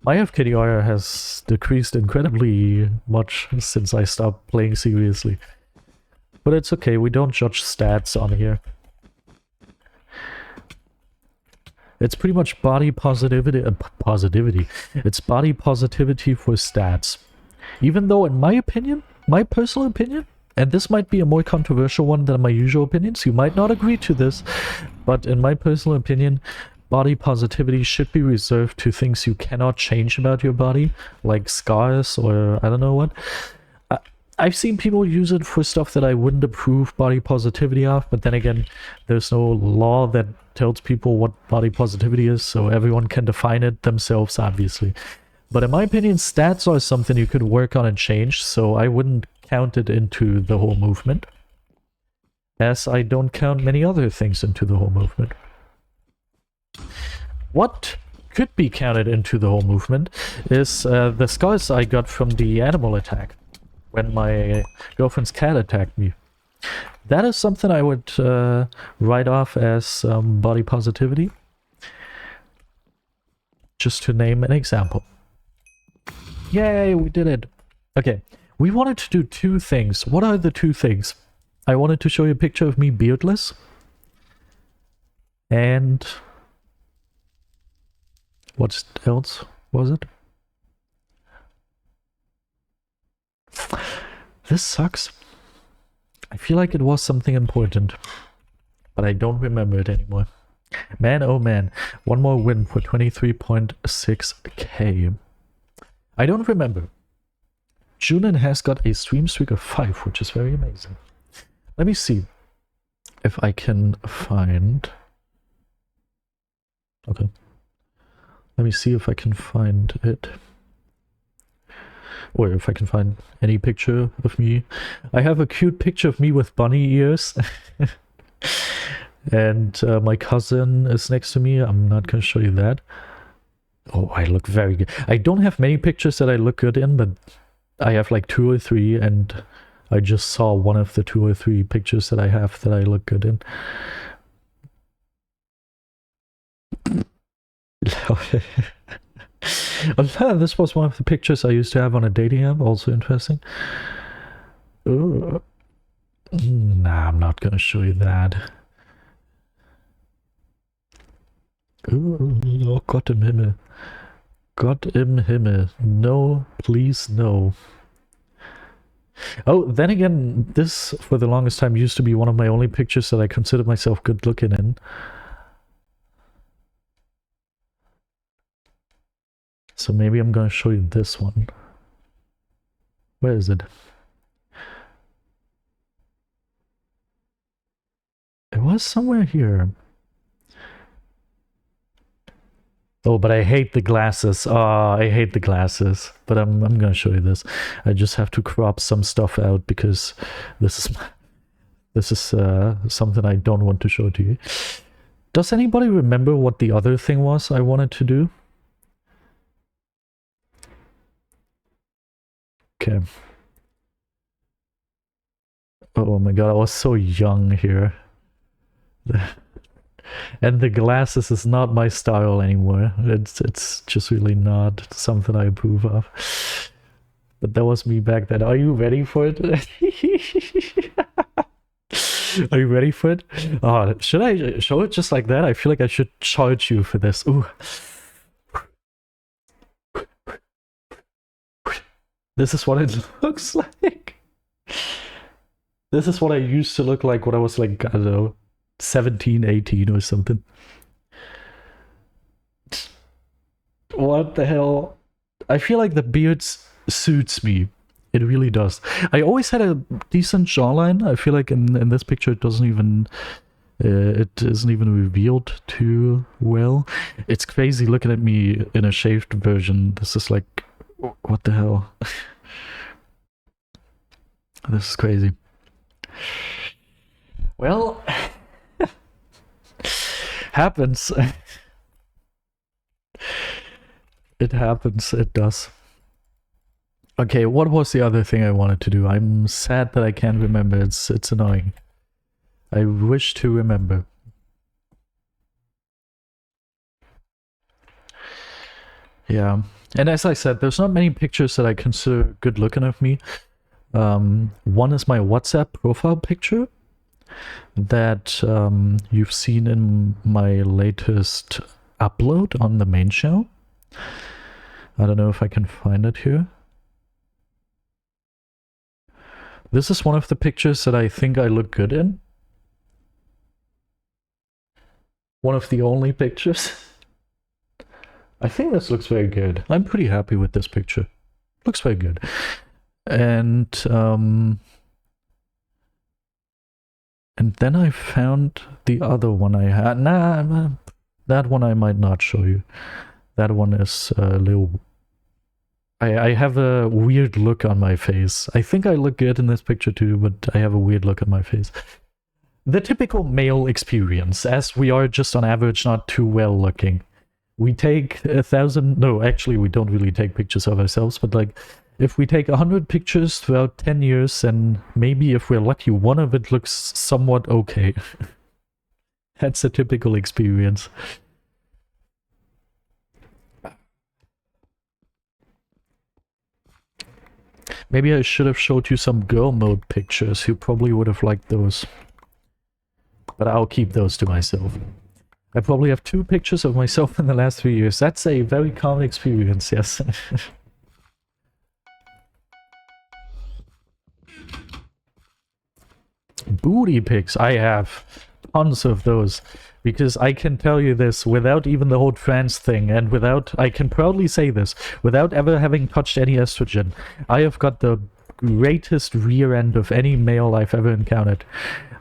My FKDR has decreased incredibly much since I stopped playing seriously. But it's okay, we don't judge stats on here. It's pretty much body positivity. It's body positivity for stats. Even though, in my opinion, my personal opinion, and this might be a more controversial one than my usual opinions, you might not agree to this, but in my personal opinion, body positivity should be reserved to things you cannot change about your body, like scars or I don't know what. I've seen people use it for stuff that I wouldn't approve body positivity of, but then again, there's no law that tells people what body positivity is, so everyone can define it themselves, obviously. But in my opinion, stats are something you could work on and change, so I wouldn't count it into the whole movement, as I don't count many other things into the whole movement. What could be counted into the whole movement is the scars I got from the animal attack, when my girlfriend's cat attacked me. That is something I would write off as body positivity. Just to name an example. Yay, we did it. Okay, we wanted to do two things. What are the two things? I wanted to show you a picture of me beardless. And what else was it? This sucks. I feel like it was something important, but I don't remember it anymore. Man, oh man, one more win for 23.6k. I don't remember. Junin has got a stream streak of 5, which is very amazing. Let me see if I can find... Okay. Let me see if I can find it. Or if I can find any picture of me. I have a cute picture of me with bunny ears. And my cousin is next to me. I'm not going to show you that. Oh, I look very good. I don't have many pictures that I look good in, but I have like 2 or 3, and I just saw one of the 2 or 3 pictures that I have that I look good in. This was one of the pictures I used to have on a dating app, also interesting. Ooh. Nah, I'm not gonna show you that. Ooh, oh Gott im Himmel. Gott im Himmel. No, please no. Oh, then again, this for the longest time used to be one of my only pictures that I considered myself good looking in. So maybe I'm gonna show you this one. Where is it? It was somewhere here. Oh, but I hate the glasses. Oh, I hate the glasses. But I'm gonna show you this. I just have to crop some stuff out because this is something I don't want to show to you. Does anybody remember what the other thing was I wanted to do? Okay. Oh my god, I was so young here. And the glasses is not my style anymore. It's just really not something I approve of. But that was me back then. Are you ready for it? Are you ready for it? Oh, should I show it just like that? I feel like I should charge you for this. Ooh. This is what it looks like. This is what I used to look like when I was like, I don't know, 17, 18 or something. What the hell? I feel like the beard suits me. It really does. I always had a decent jawline. I feel like in this picture it doesn't even... it isn't even revealed too well. It's crazy looking at me in a shaved version. This is like... What the hell? This is crazy. Well... happens. It happens, it does. Okay, what was the other thing I wanted to do? I'm sad that I can't remember. It's annoying. I wish to remember. Yeah, and as I said, there's not many pictures that I consider good looking of me. One is my WhatsApp profile picture that you've seen in my latest upload on the main channel. I don't know if I can find it here. This is one of the pictures that I think I look good in. One of the only pictures. I think this looks very good. I'm pretty happy with this picture. Looks very good. And then I found the other one I had. Nah, that one I might not show you. That one is a little... I have a weird look on my face. I think I look good in this picture too, but I have a weird look on my face. The typical male experience, as we are just on average not too well looking. We take 1,000... No, actually we don't really take pictures of ourselves, but like... If we take 100 pictures throughout 10 years, and maybe if we're lucky, one of it looks somewhat okay. That's a typical experience. Maybe I should have showed you some Gamemode pictures. You probably would have liked those. But I'll keep those to myself. I probably have 2 pictures of myself in the last 3 years. That's a very common experience, yes. Booty pics. I have tons of those. Because I can tell you this, without even the whole trans thing, and without, I can proudly say this, without ever having touched any estrogen, I have got the greatest rear end of any male I've ever encountered.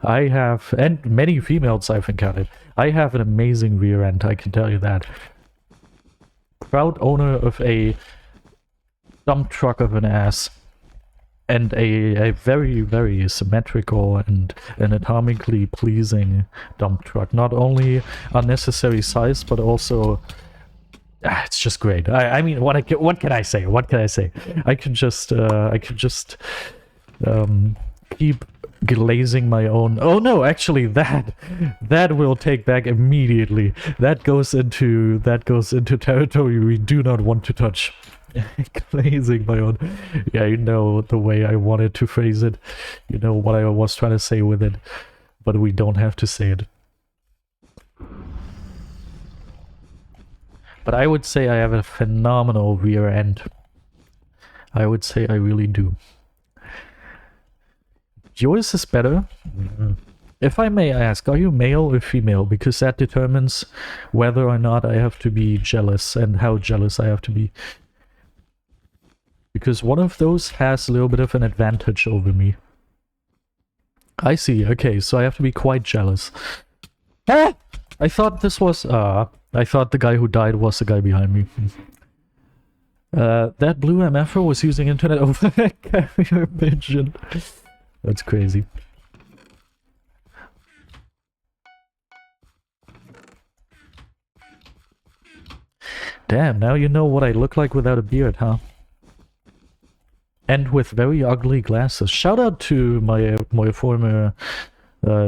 I have, and many females I've encountered, I have an amazing rear end, I can tell you that. Proud owner of a dump truck of an ass. And a very, very symmetrical and anatomically pleasing dump truck. Not only unnecessary size, but also... it's just great. I mean, what can I say? What can I say? I could just keep glazing my own... Oh no, actually that will take back immediately. That goes into territory we do not want to touch. Glazing my own. Yeah, you know the way I wanted to phrase it. You know what I was trying to say with it. But we don't have to say it. But I would say I have a phenomenal rear end. I would say I really do. Yours is better. If I may ask, are you male or female? Because that determines whether or not I have to be jealous and how jealous I have to be. Because one of those has a little bit of an advantage over me. I see, okay, so I have to be quite jealous. Ah! I thought this was... I thought the guy who died was the guy behind me. That blue MFer was using internet over a carrier pigeon. That's crazy. Damn, now you know what I look like without a beard, huh? And with very ugly glasses. Shout out to my former...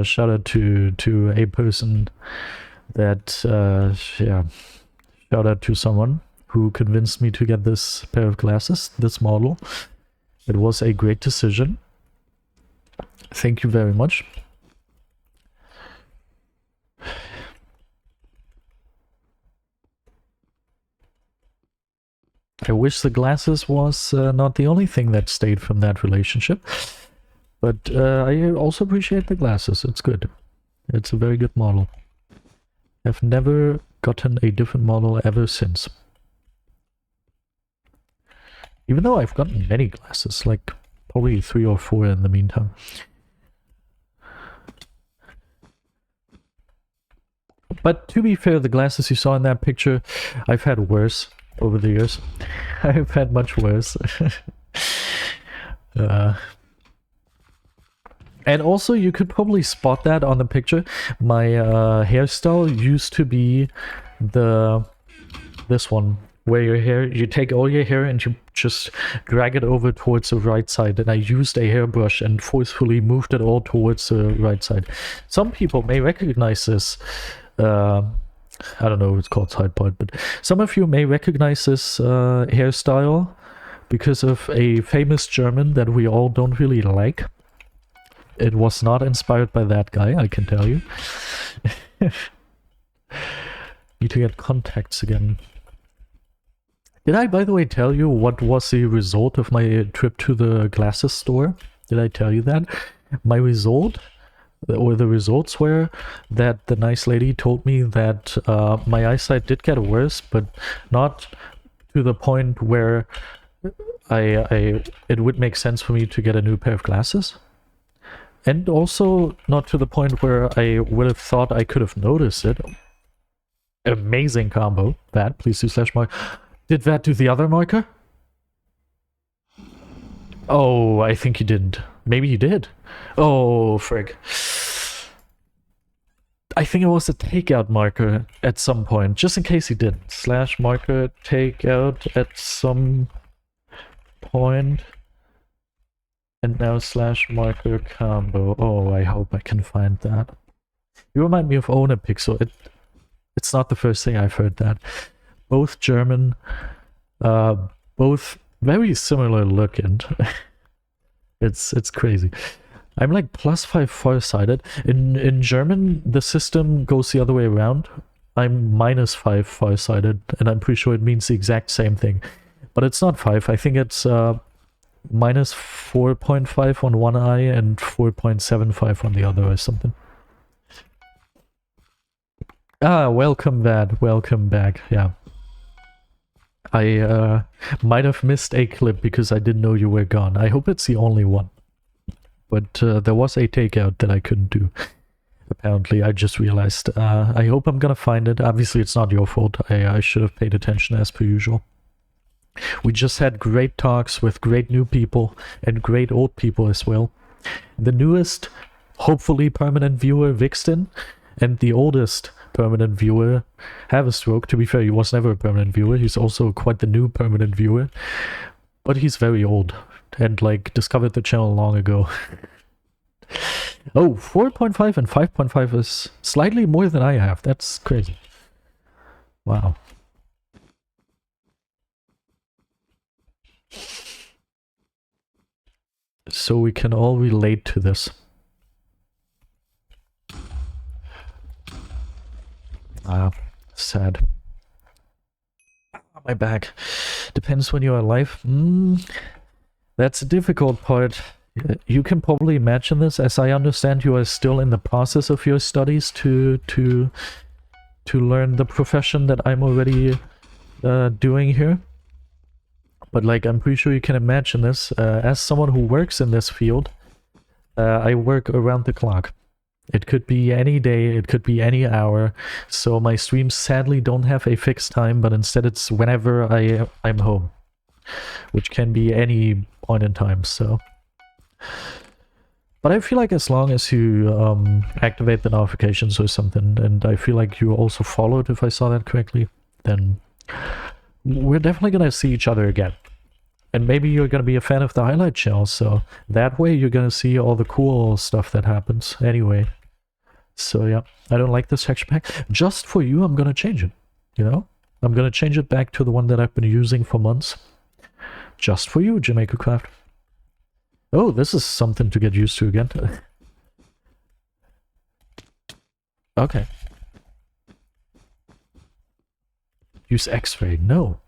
shout out to a person that... yeah. Shout out to someone who convinced me to get this pair of glasses, this model. It was a great decision. Thank you very much. I wish the glasses was not the only thing that stayed from that relationship. But I also appreciate the glasses. It's good. It's a very good model. I've never gotten a different model ever since. Even though I've gotten many glasses, like probably 3 or 4 in the meantime. But to be fair, the glasses you saw in that picture, I've had worse over the years. I've had much worse. And also, you could probably spot that on the picture. My hairstyle used to be this one, where you take all your hair and you just drag it over towards the right side. And I used a hairbrush and forcefully moved it all towards the right side. Some people may recognize this. I don't know if it's called side part, but some of you may recognize this hairstyle because of a famous German that we all don't really like. It was not inspired by that guy, I can tell you. Need to get contacts again. Did I, by the way, tell you what was the result of my trip to the glasses store? Did I tell you that? My result, or the results were that the nice lady told me that my eyesight did get worse, but not to the point where it would make sense for me to get a new pair of glasses. And also not to the point where I would have thought I could have noticed it. Amazing combo. That, please do /mark. Did that do the other marker? Oh, I think he didn't. Maybe he did. Oh, frig. I think it was a takeout marker at some point, just in case he didn't. /marker takeout at some point. And now /marker combo. Oh, I hope I can find that. You remind me of Hypixel. It's not the first thing I've heard that. Both German, both very similar looking. It's crazy. I'm like +5 farsighted. In German, the system goes the other way around. I'm -5 farsighted, and I'm pretty sure it means the exact same thing. But it's not 5. I think it's -4.5 on one eye and 4.75 on the other or something. Ah, welcome back. Welcome back. Yeah. I might have missed a clip because I didn't know you were gone. I hope it's the only one. But there was a takeout that I couldn't do. Apparently, I just realized. I hope I'm gonna find it. Obviously, it's not your fault. I should have paid attention as per usual. We just had great talks with great new people and great old people as well. The newest, hopefully permanent viewer, Vixton, and the oldest permanent viewer, Have a Stroke. To be fair, he was never a permanent viewer. He's also quite the new permanent viewer. But he's very old and, like, discovered the channel long ago. Oh, 4.5 and 5.5 is slightly more than I have. That's crazy. Wow. So we can all relate to this. Ah, sad. My back. Depends when you're alive. That's a difficult part. You can probably imagine this. As I understand, you are still in the process of your studies to learn the profession that I'm already doing here. But, like, I'm pretty sure you can imagine this. As someone who works in this field, I work around the clock. It could be any day, it could be any hour. So my streams sadly don't have a fixed time, but instead it's whenever I'm home. Which can be any point in time, so... But I feel like as long as you activate the notifications or something, and I feel like you also followed, if I saw that correctly, then we're definitely gonna see each other again. And maybe you're gonna be a fan of the highlight channel, so that way you're gonna see all the cool stuff that happens anyway. So yeah, I don't like this texture pack. Just for you, I'm gonna change it, you know? I'm gonna change it back to the one that I've been using for months. Just for you, Jamaica Craft. Oh, this is something to get used to again. Okay. Use X-ray. No.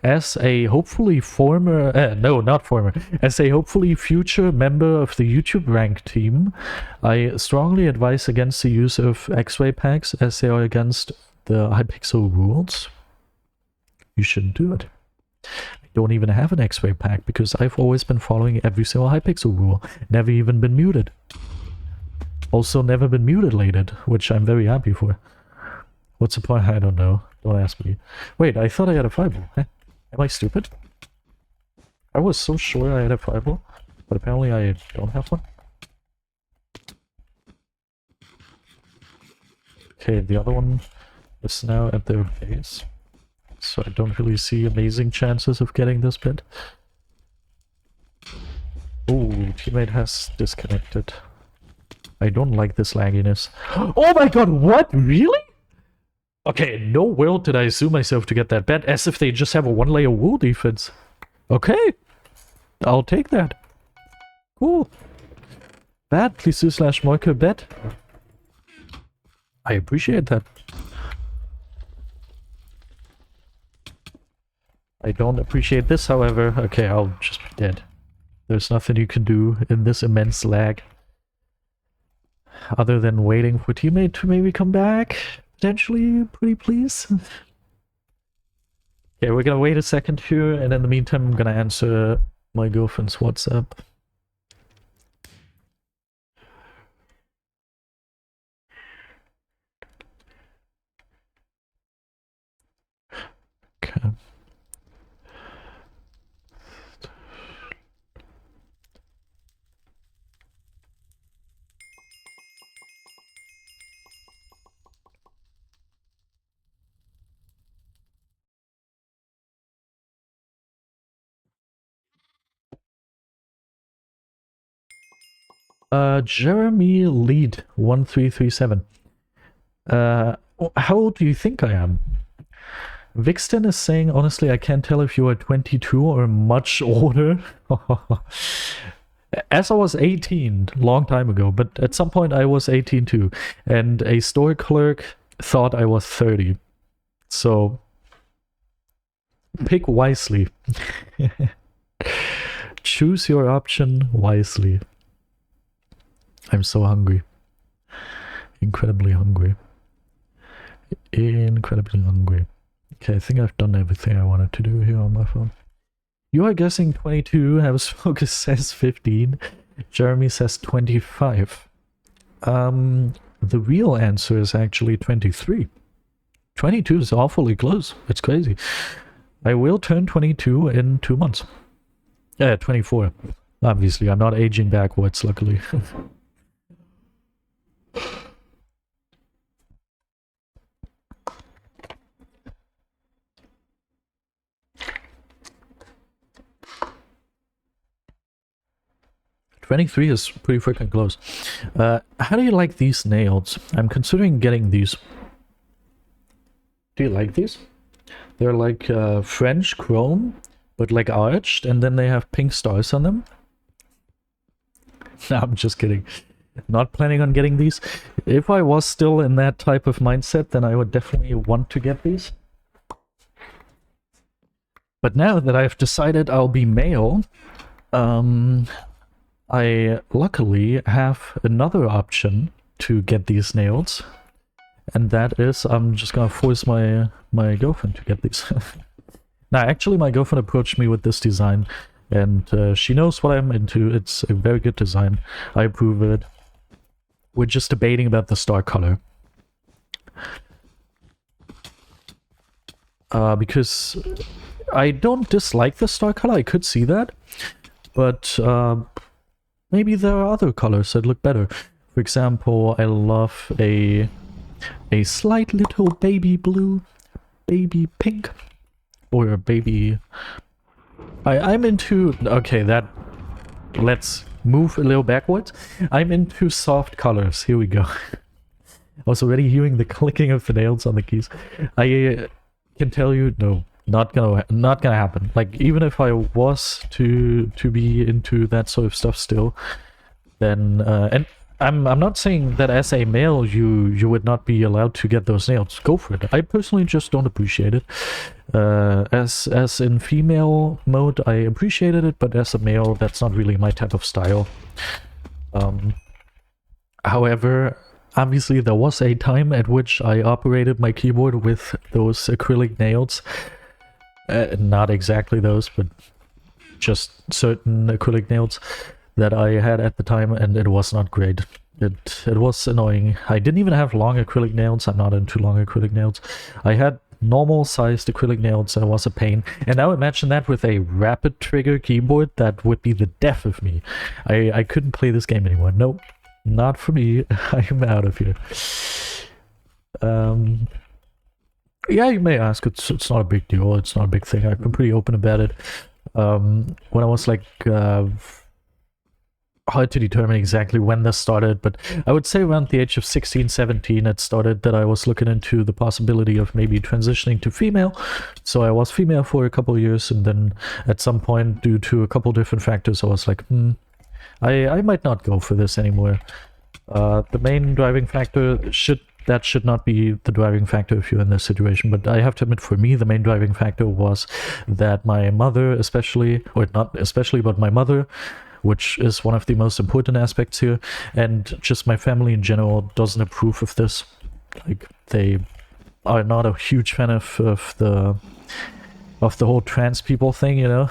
As a hopefully former... no, not former. As a hopefully future member of the YouTube rank team, I strongly advise against the use of X-ray packs as they are against the Hypixel rules. You shouldn't do it. I don't even have an X-ray pack because I've always been following every single Hypixel rule. Never even been muted. Also never been mutilated, which I'm very happy for. What's the point? I don't know. Don't ask me. Wait, I thought I had a fireball. Am I stupid? I was so sure I had a fireball, but apparently I don't have one. Okay, the other one is now at their base. So I don't really see amazing chances of getting this bit. Oh, teammate has disconnected. I don't like this lagginess. Oh my god, what? Really? Okay, no world did I assume myself to get that bet, as if they just have a one-layer wool defense. Okay, I'll take that. Cool. Bet, please do /marker bet. I appreciate that. I don't appreciate this, however. Okay, I'll just be dead. There's nothing you can do in this immense lag. Other than waiting for teammate to maybe come back. Potentially, pretty please. Okay, we're gonna wait a second here, and in the meantime I'm gonna answer my girlfriend's WhatsApp. Okay. Jeremy Lead 1337. How old do you think I am? Vixton is saying, honestly, I can't tell if you are 22 or much older. As I was 18, long time ago, but at some point I was 18 too, and a store clerk thought I was 30. So pick wisely. Choose your option wisely. I'm so hungry. Incredibly hungry. Incredibly hungry. Okay, I think I've done everything I wanted to do here on my phone. You are guessing 22, House Focus says 15, Jeremy says 25. The real answer is actually 23. 22 is awfully close. It's crazy. I will turn 22 in 2 months. Yeah, 24. Obviously, I'm not aging backwards, luckily. 23 is pretty freaking close. How do you like these nails? I'm considering getting these. Do you like these? They're like French chrome, but like arched, and then they have pink stars on them. No, I'm just kidding. Not planning on getting these. If I was still in that type of mindset, then I would definitely want to get these. But now that I've decided I'll be male, I luckily have another option to get these nails, and that is I'm just gonna force my girlfriend to get these. Now, actually, my girlfriend approached me with this design, and she knows what I'm into. It's a very good design. I approve of it. We're just debating about the star color. Because I don't dislike the star color, I could see that, but maybe there are other colors that look better. For example, I love a slight little baby blue, baby pink, or a baby... I'm into... Okay, let's move a little backwards. I'm into soft colors. Here we go. I was already hearing the clicking of the nails on the keys. I can tell you, no, not gonna happen. Like, even if I was to be into that sort of stuff still, then and I'm not saying that as a male you would not be allowed to get those nails. Go for it. I personally just don't appreciate it. As in female mode, I appreciated it, but as a male, that's not really my type of style. However, obviously there was a time at which I operated my keyboard with those acrylic nails. Not exactly those, but just certain acrylic nails that I had at the time, and it was not great. It was annoying. I didn't even have long acrylic nails. I'm not into long acrylic nails. I had normal sized acrylic nails, and it was a pain. And now imagine that with a rapid trigger keyboard, that would be the death of me. I couldn't play this game anymore. Nope, not for me. I'm out of here. Yeah, you may ask. It's not a big deal. It's not a big thing. I've been pretty open about it. When I was like hard to determine exactly when this started, but I would say around the age of 16, 17 it started that I was looking into the possibility of maybe transitioning to female. So I was female for a couple of years, and then at some point, due to a couple different factors, I was like, I might not go for this anymore. The main driving factor should not be the driving factor if you're in this situation, but I have to admit, for me, the main driving factor was that my mother especially, or not especially, but my mother, which is one of the most important aspects here, and just my family in general doesn't approve of this. Like, they are not a huge fan of the whole trans people thing, you know.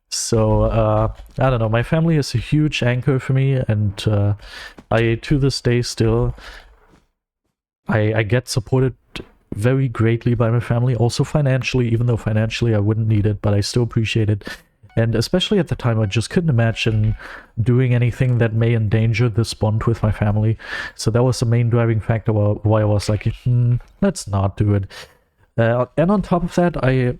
So I don't know, my family is a huge anchor for me, and I to this day still I get supported very greatly by my family, also financially, even though financially I wouldn't need it, but I still appreciate it. And especially at the time, I just couldn't imagine doing anything that may endanger this bond with my family. So that was the main driving factor why I was like, let's not do it. And on top of that, I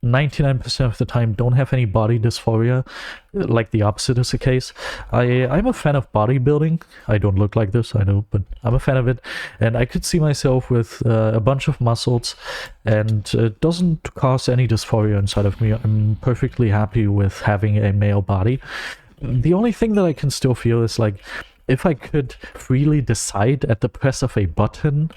99% of the time don't have any body dysphoria. Like, the opposite is the case. I'm a fan of bodybuilding. I don't look like this, I know, but I'm a fan of it, and I could see myself with a bunch of muscles, and it doesn't cause any dysphoria inside of me. I'm perfectly happy with having a male body. the only thing that I can still feel is like, if I could freely decide at the press of a button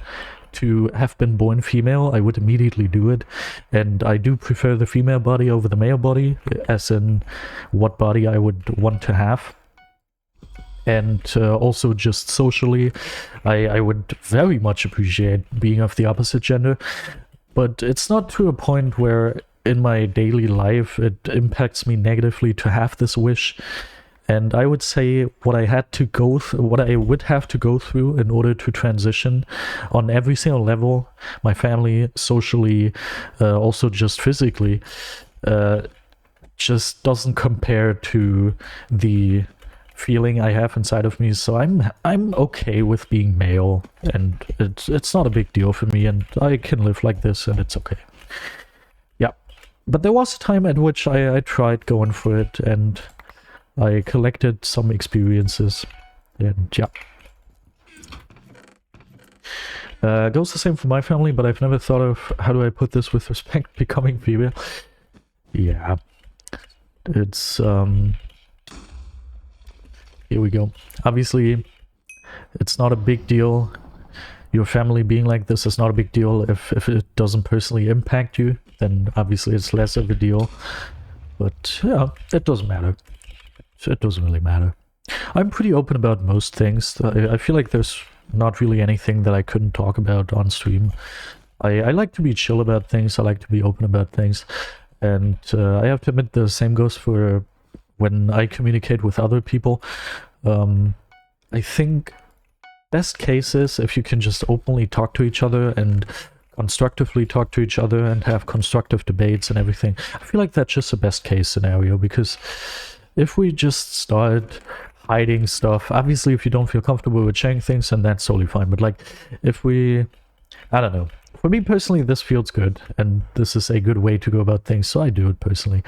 to have been born female, I would immediately do it. And I do prefer the female body over the male body, as in what body I would want to have. And also just socially, I would very much appreciate being of the opposite gender. But it's not to a point where in my daily life it impacts me negatively to have this wish. And I would say what I would have to go through in order to transition on every single level, my family, socially, also just physically, just doesn't compare to the feeling I have inside of me. So I'm okay with being male, and it's not a big deal for me, and I can live like this, and it's okay. Yeah, but there was a time at which I tried going for it, and I collected some experiences, and yeah. Goes the same for my family, but I've never thought of how do I put this with respect becoming female. Yeah, it's here we go. Obviously, it's not a big deal. Your family being like this is not a big deal. If it doesn't personally impact you, then obviously it's less of a deal. But yeah, it doesn't matter. It doesn't really matter. I'm pretty open about most things. I feel like there's not really anything that I couldn't talk about on stream. I like to be chill about things. I like to be open about things. And I have to admit the same goes for when I communicate with other people. I think best case is if you can just openly talk to each other and constructively talk to each other and have constructive debates and everything. I feel like that's just the best case scenario, because if we just start hiding stuff, obviously if you don't feel comfortable with sharing things, then that's totally fine. But like, if we, I don't know. For me personally, this feels good, and this is a good way to go about things, so I do it personally.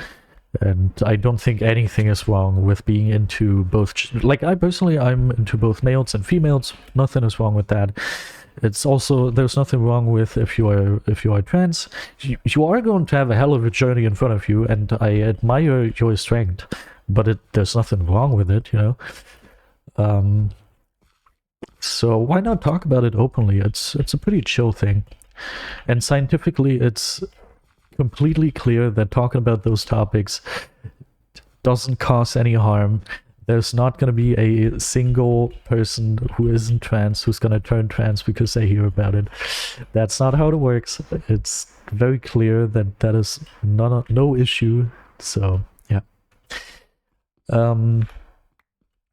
And I don't think anything is wrong with being into both, like I personally, I'm into both males and females. Nothing is wrong with that. It's also, there's nothing wrong with if you are trans. You are going to have a hell of a journey in front of you, and I admire your strength. But there's nothing wrong with it, you know. So why not talk about it openly? It's a pretty chill thing, and scientifically, it's completely clear that talking about those topics doesn't cause any harm. There's not going to be a single person who isn't trans who's going to turn trans because they hear about it. That's not how it works. It's very clear that that is no issue. So yeah.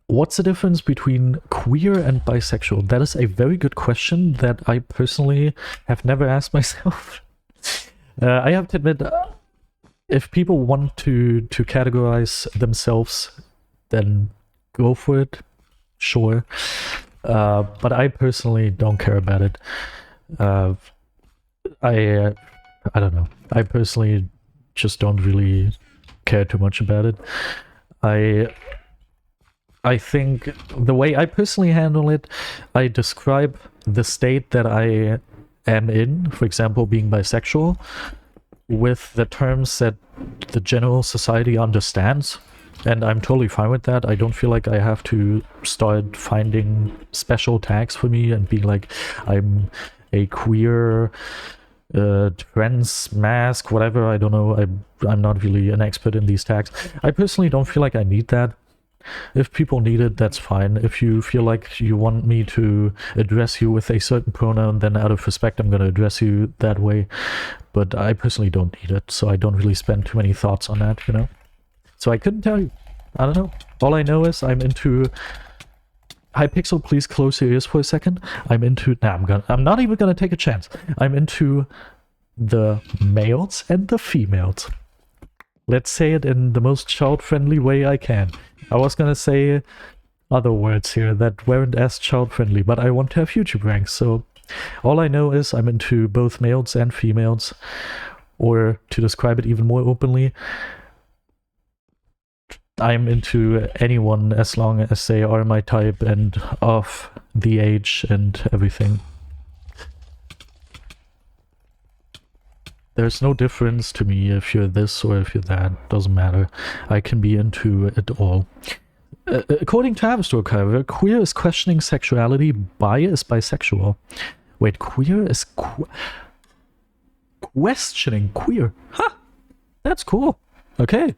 What's the difference between queer and bisexual? That is a very good question that I personally have never asked myself. I have to admit, if people want to categorize themselves, then go for it, sure. But I personally don't care about it. I don't know. I personally just don't really care too much about it. I think the way I personally handle it, I describe the state that I am in, for example, being bisexual, with the terms that the general society understands. And I'm totally fine with that. I don't feel like I have to start finding special tags for me and being like, I'm a queer, trans, mask, whatever. I don't know. I'm not really an expert in these tags. I personally don't feel like I need that. If people need it, that's fine. If you feel like you want me to address you with a certain pronoun, then out of respect, I'm going to address you that way. But I personally don't need it, so I don't really spend too many thoughts on that, you know? So I couldn't tell you. I don't know. All I know is I'm into... Hypixel, please close your ears for a second. I'm into... Nah, I'm not even going to take a chance. I'm into the males and the females. Let's say it in the most child-friendly way I can. I was gonna say other words here that weren't as child-friendly, but I want to have YouTube ranks, so all I know is I'm into both males and females, or to describe it even more openly, I'm into anyone as long as they are my type and of the age and everything. There's no difference to me if you're this or if you're that. Doesn't matter. I can be into it all. According to Avstork, however, queer is questioning sexuality, bi is bisexual. Wait, queer is questioning queer. Huh! That's cool. Okay.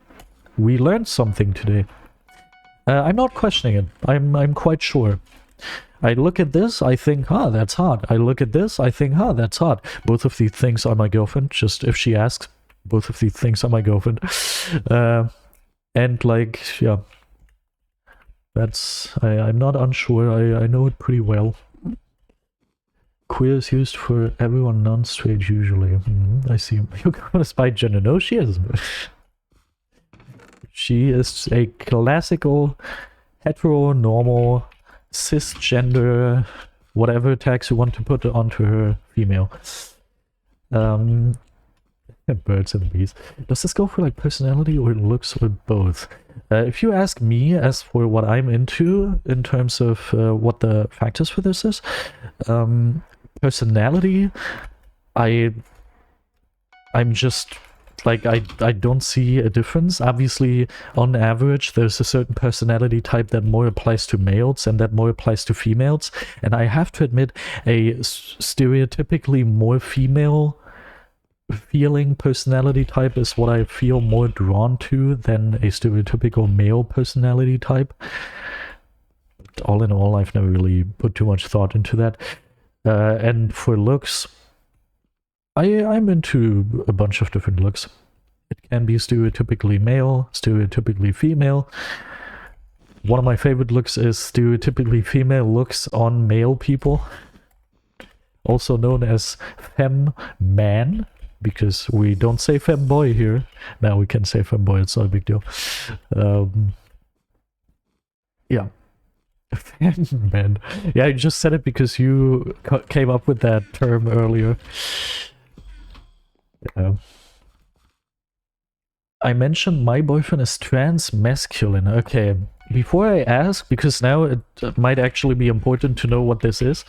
We learned something today. I'm not questioning it. I'm quite sure. I look at this, I think, that's hot. I look at this, I think, that's hot. Both of these things are my girlfriend, just if she asks. Both of these things are my girlfriend. And like, yeah. That's... I'm not unsure, I know it pretty well. Queer is used for everyone non-straight usually. I see. You're gonna spy gender. No, she isn't. She is a classical, heteronormal, cisgender, whatever tags you want to put onto her, female. Birds and bees. Does this go for like personality or looks or both? If you ask me as for what I'm into in terms of what the factors for this is, personality, I'm just like I don't see a difference. Obviously, on average, there's a certain personality type that more applies to males and that more applies to females. And I have to admit, a stereotypically more female feeling personality type is what I feel more drawn to than a stereotypical male personality type. But all in all, I've never really put too much thought into that. And for looks, I'm into a bunch of different looks. It can be stereotypically male, stereotypically female. One of my favorite looks is stereotypically female looks on male people. Also known as femme-man, because we don't say femboy here. Now we can say femboy, it's not a big deal. Yeah. Man. Yeah, I just said it because you came up with that term earlier. I mentioned my boyfriend is trans-masculine. Okay, before I ask, because now it might actually be important to know what this is.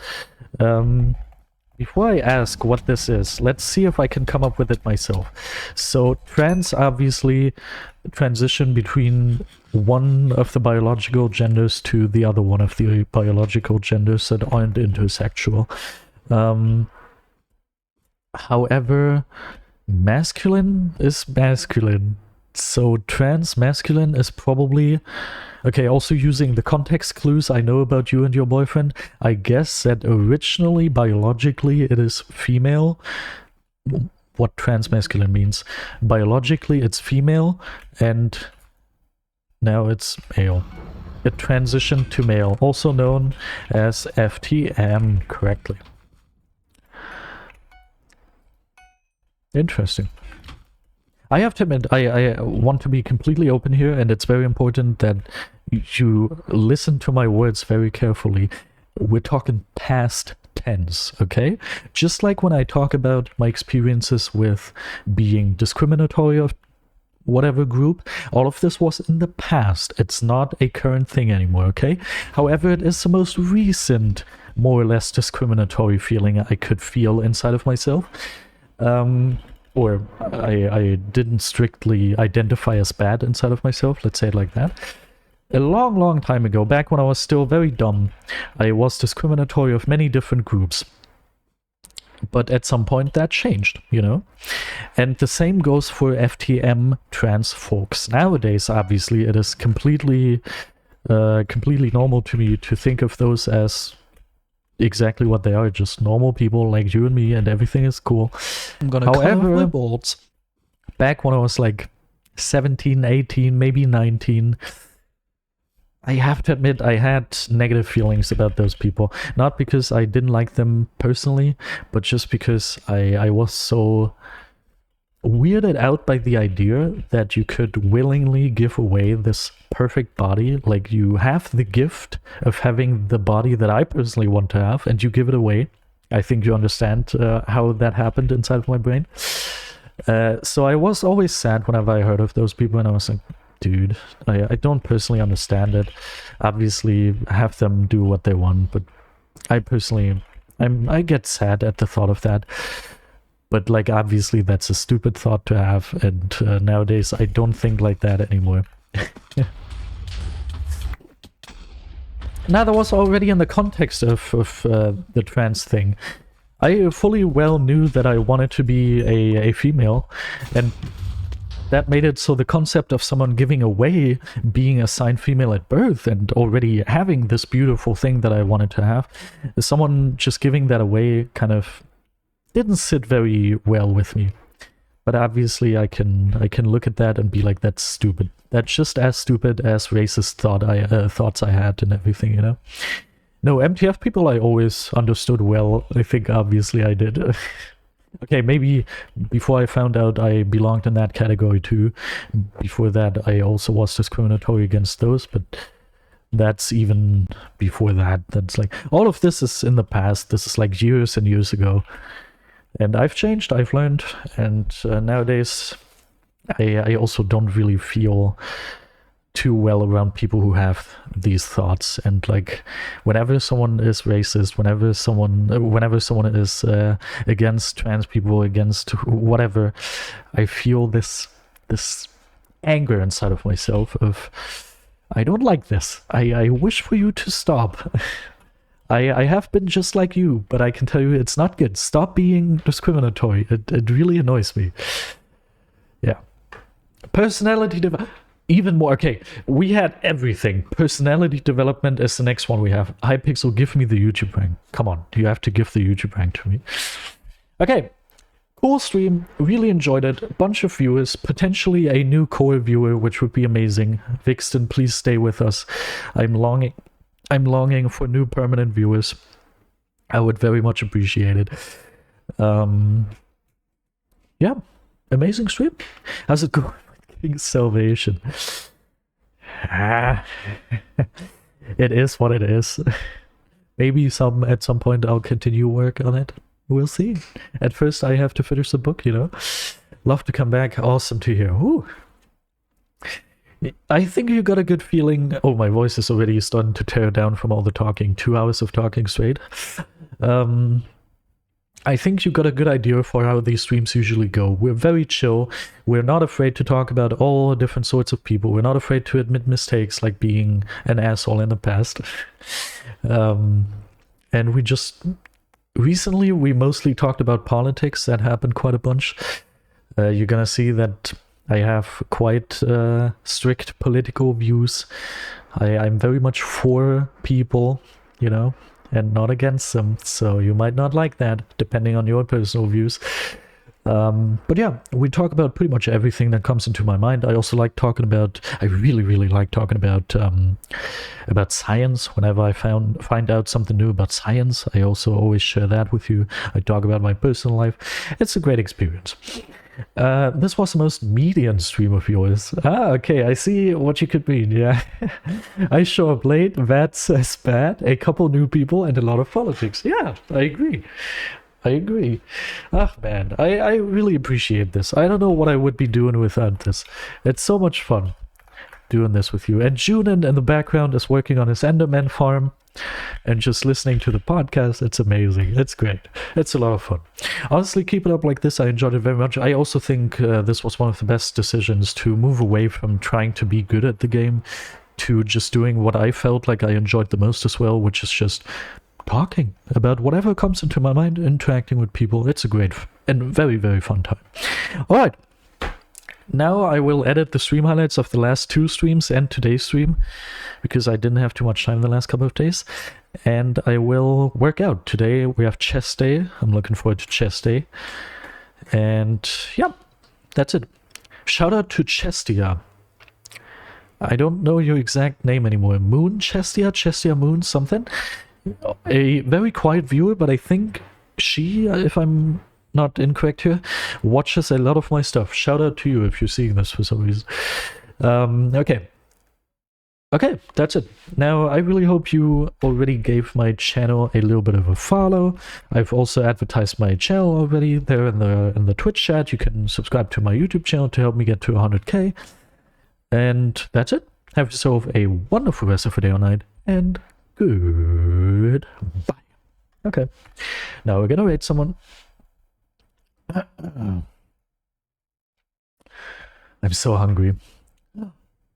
Before I ask what this is, let's see if I can come up with it myself. So, trans obviously transition between one of the biological genders to the other one of the biological genders that aren't intersexual. However, masculine is masculine. So trans-masculine is probably... Okay, also using the context clues I know about you and your boyfriend, I guess that originally, biologically, it is female. What trans-masculine means. Biologically, it's female, and now it's male. It transitioned to male, also known as FTM correctly. Interesting. I have to admit, I want to be completely open here, and it's very important that you listen to my words very carefully. We're talking past tense, okay? Just like when I talk about my experiences with being discriminatory of whatever group, all of this was in the past. It's not a current thing anymore, okay? However, it is the most recent, more or less discriminatory feeling I could feel inside of myself. Or I didn't strictly identify as bad inside of myself, let's say it like that. A long, long time ago, back when I was still very dumb, I was discriminatory of many different groups. But at some point that changed, you know? And the same goes for FTM trans folks. Nowadays, obviously, it is completely normal to me to think of those as exactly what they are, just normal people like you and me, and everything is cool. I'm gonna cover my balls. Back when I was like 17, 18, maybe 19, I have to admit I had negative feelings about those people. Not because I didn't like them personally, but just because I was so weirded out by the idea that you could willingly give away this perfect body. Like, you have the gift of having the body that I personally want to have, and you give it away. I think you understand how that happened inside of my brain. So I was always sad whenever I heard of those people, and I was like, dude, I don't personally understand it. Obviously, have them do what they want, but I personally, I get sad at the thought of that. But, like, obviously that's a stupid thought to have, and nowadays I don't think like that anymore. Now, that was already in the context of the trans thing. I fully well knew that I wanted to be a female, and that made it so the concept of someone giving away being assigned female at birth and already having this beautiful thing that I wanted to have, someone just giving that away kind of didn't sit very well with me. But obviously I can look at that and be like, that's stupid. That's just as stupid as racist thoughts I had and everything, you know? No, MTF people I always understood well. I think obviously I did. Okay, maybe before I found out I belonged in that category too. Before that I also was discriminatory against those, but that's even before that. That's like, all of this is in the past. This is like years and years ago. And I've changed, I've learned, and nowadays I also don't really feel too well around people who have these thoughts. And like, whenever someone is racist, whenever someone is against trans people, against whatever, I feel this anger inside of myself of, I don't like this. I wish for you to stop. I have been just like you, but I can tell you it's not good. Stop being discriminatory. It really annoys me. Yeah. Personality development. Even more. Okay, we had everything. Personality development is the next one we have. Hypixel, give me the YouTube rank. Come on, you have to give the YouTube rank to me. Okay. Cool stream. Really enjoyed it. A bunch of viewers. Potentially a new core viewer, which would be amazing. Vixen, please stay with us. I'm longing for new permanent viewers. I would very much appreciate it. Yeah, amazing stream. How's it going with King's Salvation? It is what it is. Maybe at some point I'll continue work on it. We'll see. At first I have to finish the book, you know. Love to come back. Awesome to hear. Ooh. I think you got a good feeling. Oh, my voice is already starting to tear down from all the talking. 2 hours of talking straight. I think you got a good idea for how these streams usually go. We're very chill. We're not afraid to talk about all different sorts of people. We're not afraid to admit mistakes, like being an asshole in the past. And we just... Recently, we mostly talked about politics. That happened quite a bunch. You're gonna see that I have quite strict political views. I'm very much for people, you know, and not against them. So you might not like that, depending on your personal views. But yeah, we talk about pretty much everything that comes into my mind. I also like talking about, I really like talking about science. Whenever I find out something new about science, I also always share that with you. I talk about my personal life. It's a great experience. This was the most median stream of yours. Ah, okay, I see what you could mean, yeah. I show up late, that's as bad, a couple new people, and a lot of politics. Yeah, I agree. Ah, man, I really appreciate this. I don't know what I would be doing without this. It's so much fun doing this with you. And Junin in the background is working on his Enderman farm. And just listening to the podcast, it's amazing. It's great. It's a lot of fun. Honestly, keep it up like this. I enjoyed it very much. I also think this was one of the best decisions to move away from trying to be good at the game to just doing what I felt like I enjoyed the most as well, which is just talking about whatever comes into my mind, interacting with people. It's a great and very, very fun time. All right. Now I will edit the stream highlights of the last 2 streams and today's stream, because I didn't have too much time the last couple of days, and I will work out. Today we have chess day. I'm looking forward to chess day. And yeah, that's it. Shout out to Chestia. I don't know your exact name anymore. Moon Chestia Moon something. A very quiet viewer, but I think she, if I'm not incorrect here, watches a lot of my stuff. Shout out to you if you're seeing this for some reason. Okay, that's it. Now, I really hope you already gave my channel a little bit of a follow. I've also advertised my channel already there in the Twitch chat. You can subscribe to my YouTube channel to help me get to 100k. And that's it. Have yourself a wonderful rest of the day or night, and goodbye. Okay, now we're gonna rate someone. I'm so hungry.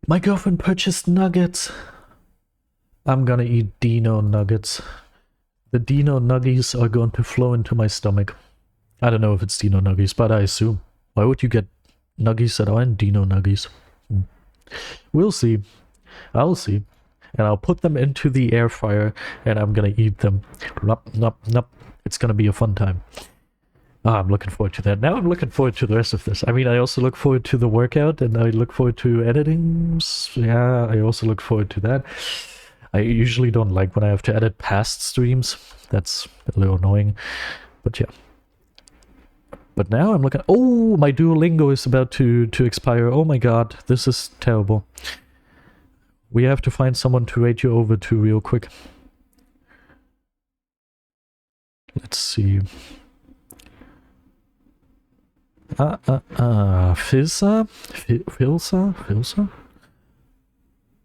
My girlfriend purchased nuggets. I'm gonna eat Dino nuggets. The Dino nuggies are going to flow into my stomach. I don't know if it's Dino nuggies, but I assume. Why would you get nuggies that aren't Dino nuggies? We'll see. I'll see. And I'll put them into the air fryer and I'm gonna eat them. Nup, nup, nup. It's gonna be a fun time. I'm looking forward to that. Now I'm looking forward to the rest of this. I mean, I also look forward to the workout and I look forward to editing. Yeah, I also look forward to that. I usually don't like when I have to edit past streams. That's a little annoying. But yeah. But now I'm looking... Oh, my Duolingo is about to expire. Oh my god, this is terrible. We have to find someone to rate you over to real quick. Let's see. Filsa? Filsa?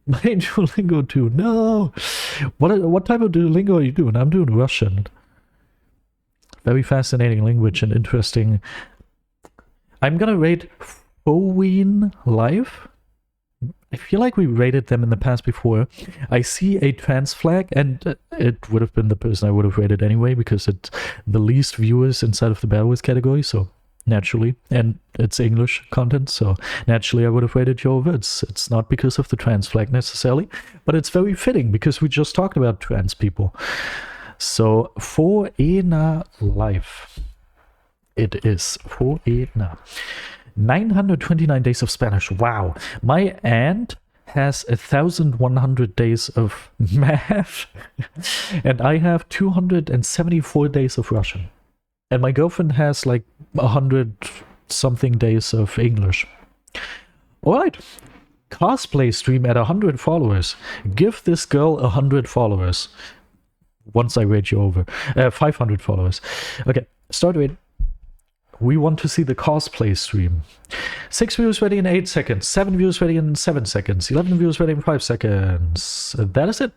My Duolingo too. No! What type of Duolingo are you doing? I'm doing Russian. Very fascinating language and interesting. I'm gonna rate Foween Live. I feel like we rated them in the past before. I see a trans flag, and it would have been the person I would have rated anyway, because it's the least viewers inside of the BedWars category, so naturally, and it's English content, so naturally I would have rated you over. It's not because of the trans flag necessarily, but it's very fitting because we just talked about trans people. So, Foena Life. It is Foena. 929 days of Spanish. Wow. My aunt has 1,100 days of math, and I have 274 days of Russian. And my girlfriend has like 100 something days of English. Alright. Cosplay stream at 100 followers. Give this girl 100 followers. Once I rate you over. 500 followers. Okay, start rate. We want to see the cosplay stream. 6 views ready in 8 seconds. 7 views ready in 7 seconds. 11 views ready in 5 seconds. That is it.